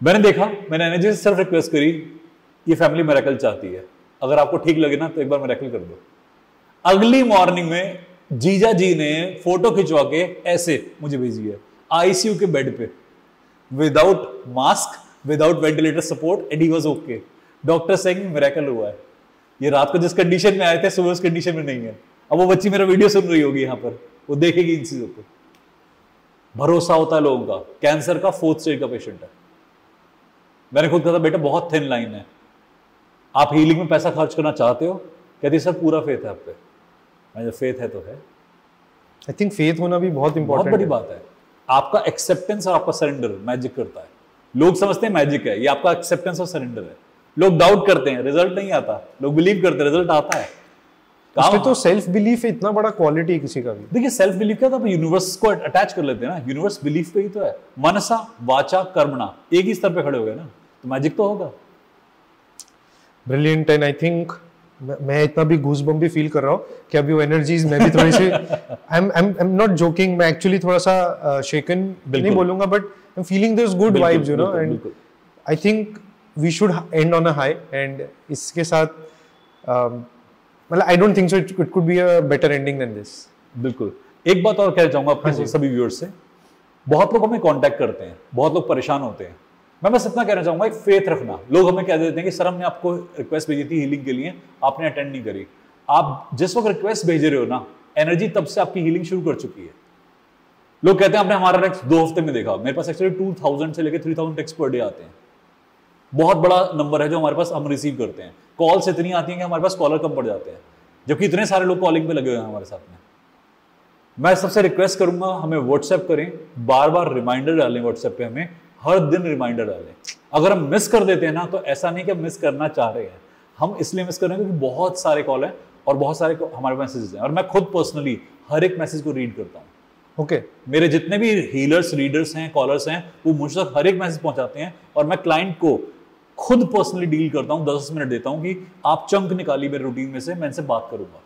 मैंने देखा, मैंने एनर्जी से सिर्फ रिक्वेस्ट करी, ये फैमिली मिरेकल चाहती है, अगर आपको ठीक लगे ना तो एक बार मिरेकल कर दो। अगली मॉर्निंग में जीजा जी ने फोटो खिंचवा के ऐसे मुझे भेजी है, आईसीयू के बेड पे, without mask, without ventilator support, and he was okay. Doctor saying miracle हुआ है। ये रात को जिस कंडीशन में आए थे, सुबह उस कंडीशन में नहीं है। अब वो बच्ची मेरा वीडियो सुन रही होगी यहाँ पर, वो देखेगी इन चीजों को। भरोसा होता है लोगों का। कैंसर का 4th स्टेज का पेशेंट है। मैंने खुद कहा था बेटा बहुत थिन लाइन है, आप हीलिंग में पैसा खर्च करना चाहते हो? कहती सर पूरा फेथ है आप पे। मैं फेथ है तो है। आई थिंक फेथ होना भी बहुत इंपॉर्टेंट, बहुत बड़ी बात है। आपका एक्सेप्टेंस और आपका सरेंडर मैजिक करता है। लोग समझते हैं मैजिक है, ये आपका एक्सेप्टेंस और सरेंडर है। लोग डाउट करते हैं, रिजल्ट नहीं आता, लोग बिलीव करते हैं, रिजल्ट आता है। तो सेल्फ बिलीफ इतना बड़ा क्वालिटी है किसी का भी। देखिए सेल्फ बिलीफ क्या था, आप यूनिवर्स को अटैच कर लेते हैं ना, यूनिवर्स बिलीफ पे ही तो है। मनसा वाचा कर्मणा एक ही स्तर पे खड़े हो गए ना, तो मैजिक तो होगा। ब्रिलियंट। एंड आई थिंक मैं इतना भी गूज़बम्प भी फील कर रहा हूँ कि अभी वो एनर्जीज मैं भी थोड़ी सी आई एम नॉट जोकिंग, मैं एक्चुअली थोड़ा सा शेकन नहीं बोलूंगा, but I am feeling this good vibes, you know, and I think we should end on a high. And इसके साथ मतलब I don't think so it could be a better ending than this. बिल्कुल। एक बात और कहना चाहूंगा अपने सभी व्यूअर्स से, बहुत लोग हमें कांटेक्ट करते हैं, बहुत लोग परेशान होते हैं। मैं बस इतना कहना चाहूंगा, एक फेथ रखना। लोग हमें कह देते हैं कि सर हमने आपको रिक्वेस्ट भेजी थी हीलिंग के लिए, आपने अटेंड नहीं करी। आप जिस वक्त रिक्वेस्ट भेज रहे हो ना, एनर्जी तब से आपकी हीलिंग शुरू कर चुकी है। लोग कहते हैं आपने हमारा टेक्स्ट 2 हफ्ते में देखा। मेरे पास एक्चुअली 2000 से लेकर 3000 टेक्स्ट पर डे आते हैं। बहुत बड़ा नंबर है जो हमारे पास हम रिसीव करते हैं। कॉल्स इतनी आती हैं कि हमारे पास कॉलर कम पड़ जाते हैं, जबकि इतने सारे लोग कॉलिंग पे लगे हुए हैं हमारे साथ में। मैं सबसे रिक्वेस्ट करूंगा, हमें व्हाट्सएप करें, बार बार रिमाइंडर डालें व्हाट्सएप पे, हमें हर दिन रिमाइंडर डालें। अगर हम मिस कर देते हैं ना, तो ऐसा नहीं कि हम मिस करना चाह रहे हैं, हम इसलिए मिस कर रहे हैं क्योंकि बहुत सारे कॉल हैं और बहुत सारे हमारे मैसेजेस हैं, और मैं खुद पर्सनली हर एक मैसेज को रीड करता हूँ। ओके। मेरे जितने भी हीलर्स, रीडर्स हैं, कॉलर्स हैं, वो मुझ तक हर एक मैसेज पहुंचाते हैं, और मैं क्लाइंट को खुद पर्सनली डील करता हूं। 10 मिनट देता हूं कि आप चंक निकालिए मेरे रूटीन में से, मैं इनसे बात करूंगा,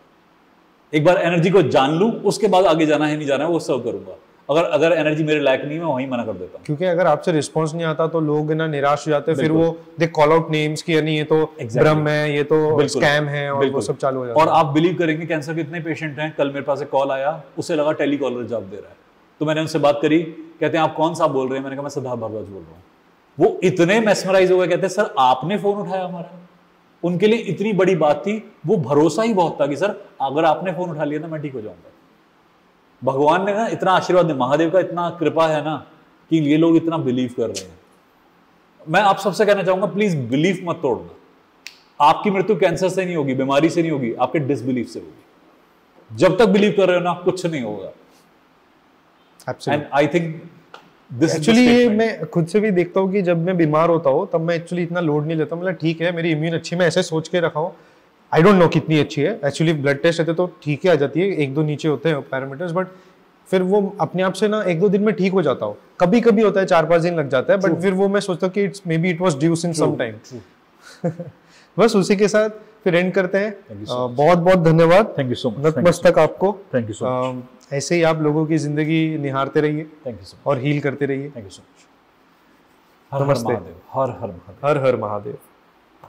एक बार एनर्जी को जान लूं, उसके बाद आगे जाना है नहीं जाना है वो सर्व करूंगा। अगर एनर्जी मेरे लायक नहीं, मैं वहीं मना कर देता हूं। क्योंकि अगर आपसे रिस्पांस नहीं आता तो लोग ना निराश हो जाते हैं, फिर वो दे कॉल आउट नेम्स कि नहीं ये तो भ्रम है, ये तो स्कैम है, और वो सब चालू हो जाता है। और आप बिलीव करेंगे कैंसर के इतने पेशेंट हैं। कल मेरे पास एक कॉल आया, उसे लगा टेलीकॉलर जवाब दे रहा है, तो मैंने उनसे बात करी। कहते हैं आप कौन सा बोल रहे हैं? मैंने कहा मैं सिद्धार्थ भारद्वाज बोल रहा हूँ। वो इतने मेस्मराइज हो गए, कहते हैं सर आपने फोन उठाया हमारा। उनके लिए इतनी बड़ी बात थी, वो भरोसा ही बहुत था कि सर अगर आपने फोन उठा लिया ना मैं ठीक हो जाऊंगा। भगवान ने ना इतना आशीर्वाद दिया, महादेव का इतना कृपा है ना कि ये लोग इतना बिलीव कर रहे हैं। मैं आप सबसे कहना चाहूंगा, प्लीज बिलीफ मत तोड़ना। आपकी मृत्यु कैंसर से नहीं होगी, बीमारी से नहीं होगी, आपके डिसबिलीफ से होगी। जब तक बिलीव कर रहे हो ना, कुछ नहीं होगा। एंड आई थिंक एक्चुअली ये मैं खुद से भी देखता हूँ कि जब मैं बीमार होता हूँ तब मैं एक्चुअली इतना लोड नहीं लेता। मतलब ठीक है मेरी इम्यून अच्छी, मैं ऐसे सोच के रखा हूँ। आई डोंट नो कितनी अच्छी है, एक्चुअली ब्लड टेस्ट रहते तो ठीक है आ जाती है, 1-2 नीचे होते हैं पैरामीटर्स, बट फिर वो अपने आप से ना 1-2 दिन में ठीक हो जाता हूँ। कभी कभी होता है 4-5 दिन लग जाता है, बट फिर वो मैं सोचता हूँ कि it's maybe it was due in some time. बस उसी के साथ फिर एंड करते हैं। बहुत बहुत धन्यवाद, थैंक यू सो मच, नतमस्तक आपको। Thank you so much. ऐसे ही आप लोगों की जिंदगी निहारते रहिए, थैंक यू सो मच, और हील करते रहिए। Thank you so much. हर हर महादेव, हर हर महादेव, हर हर महादेव।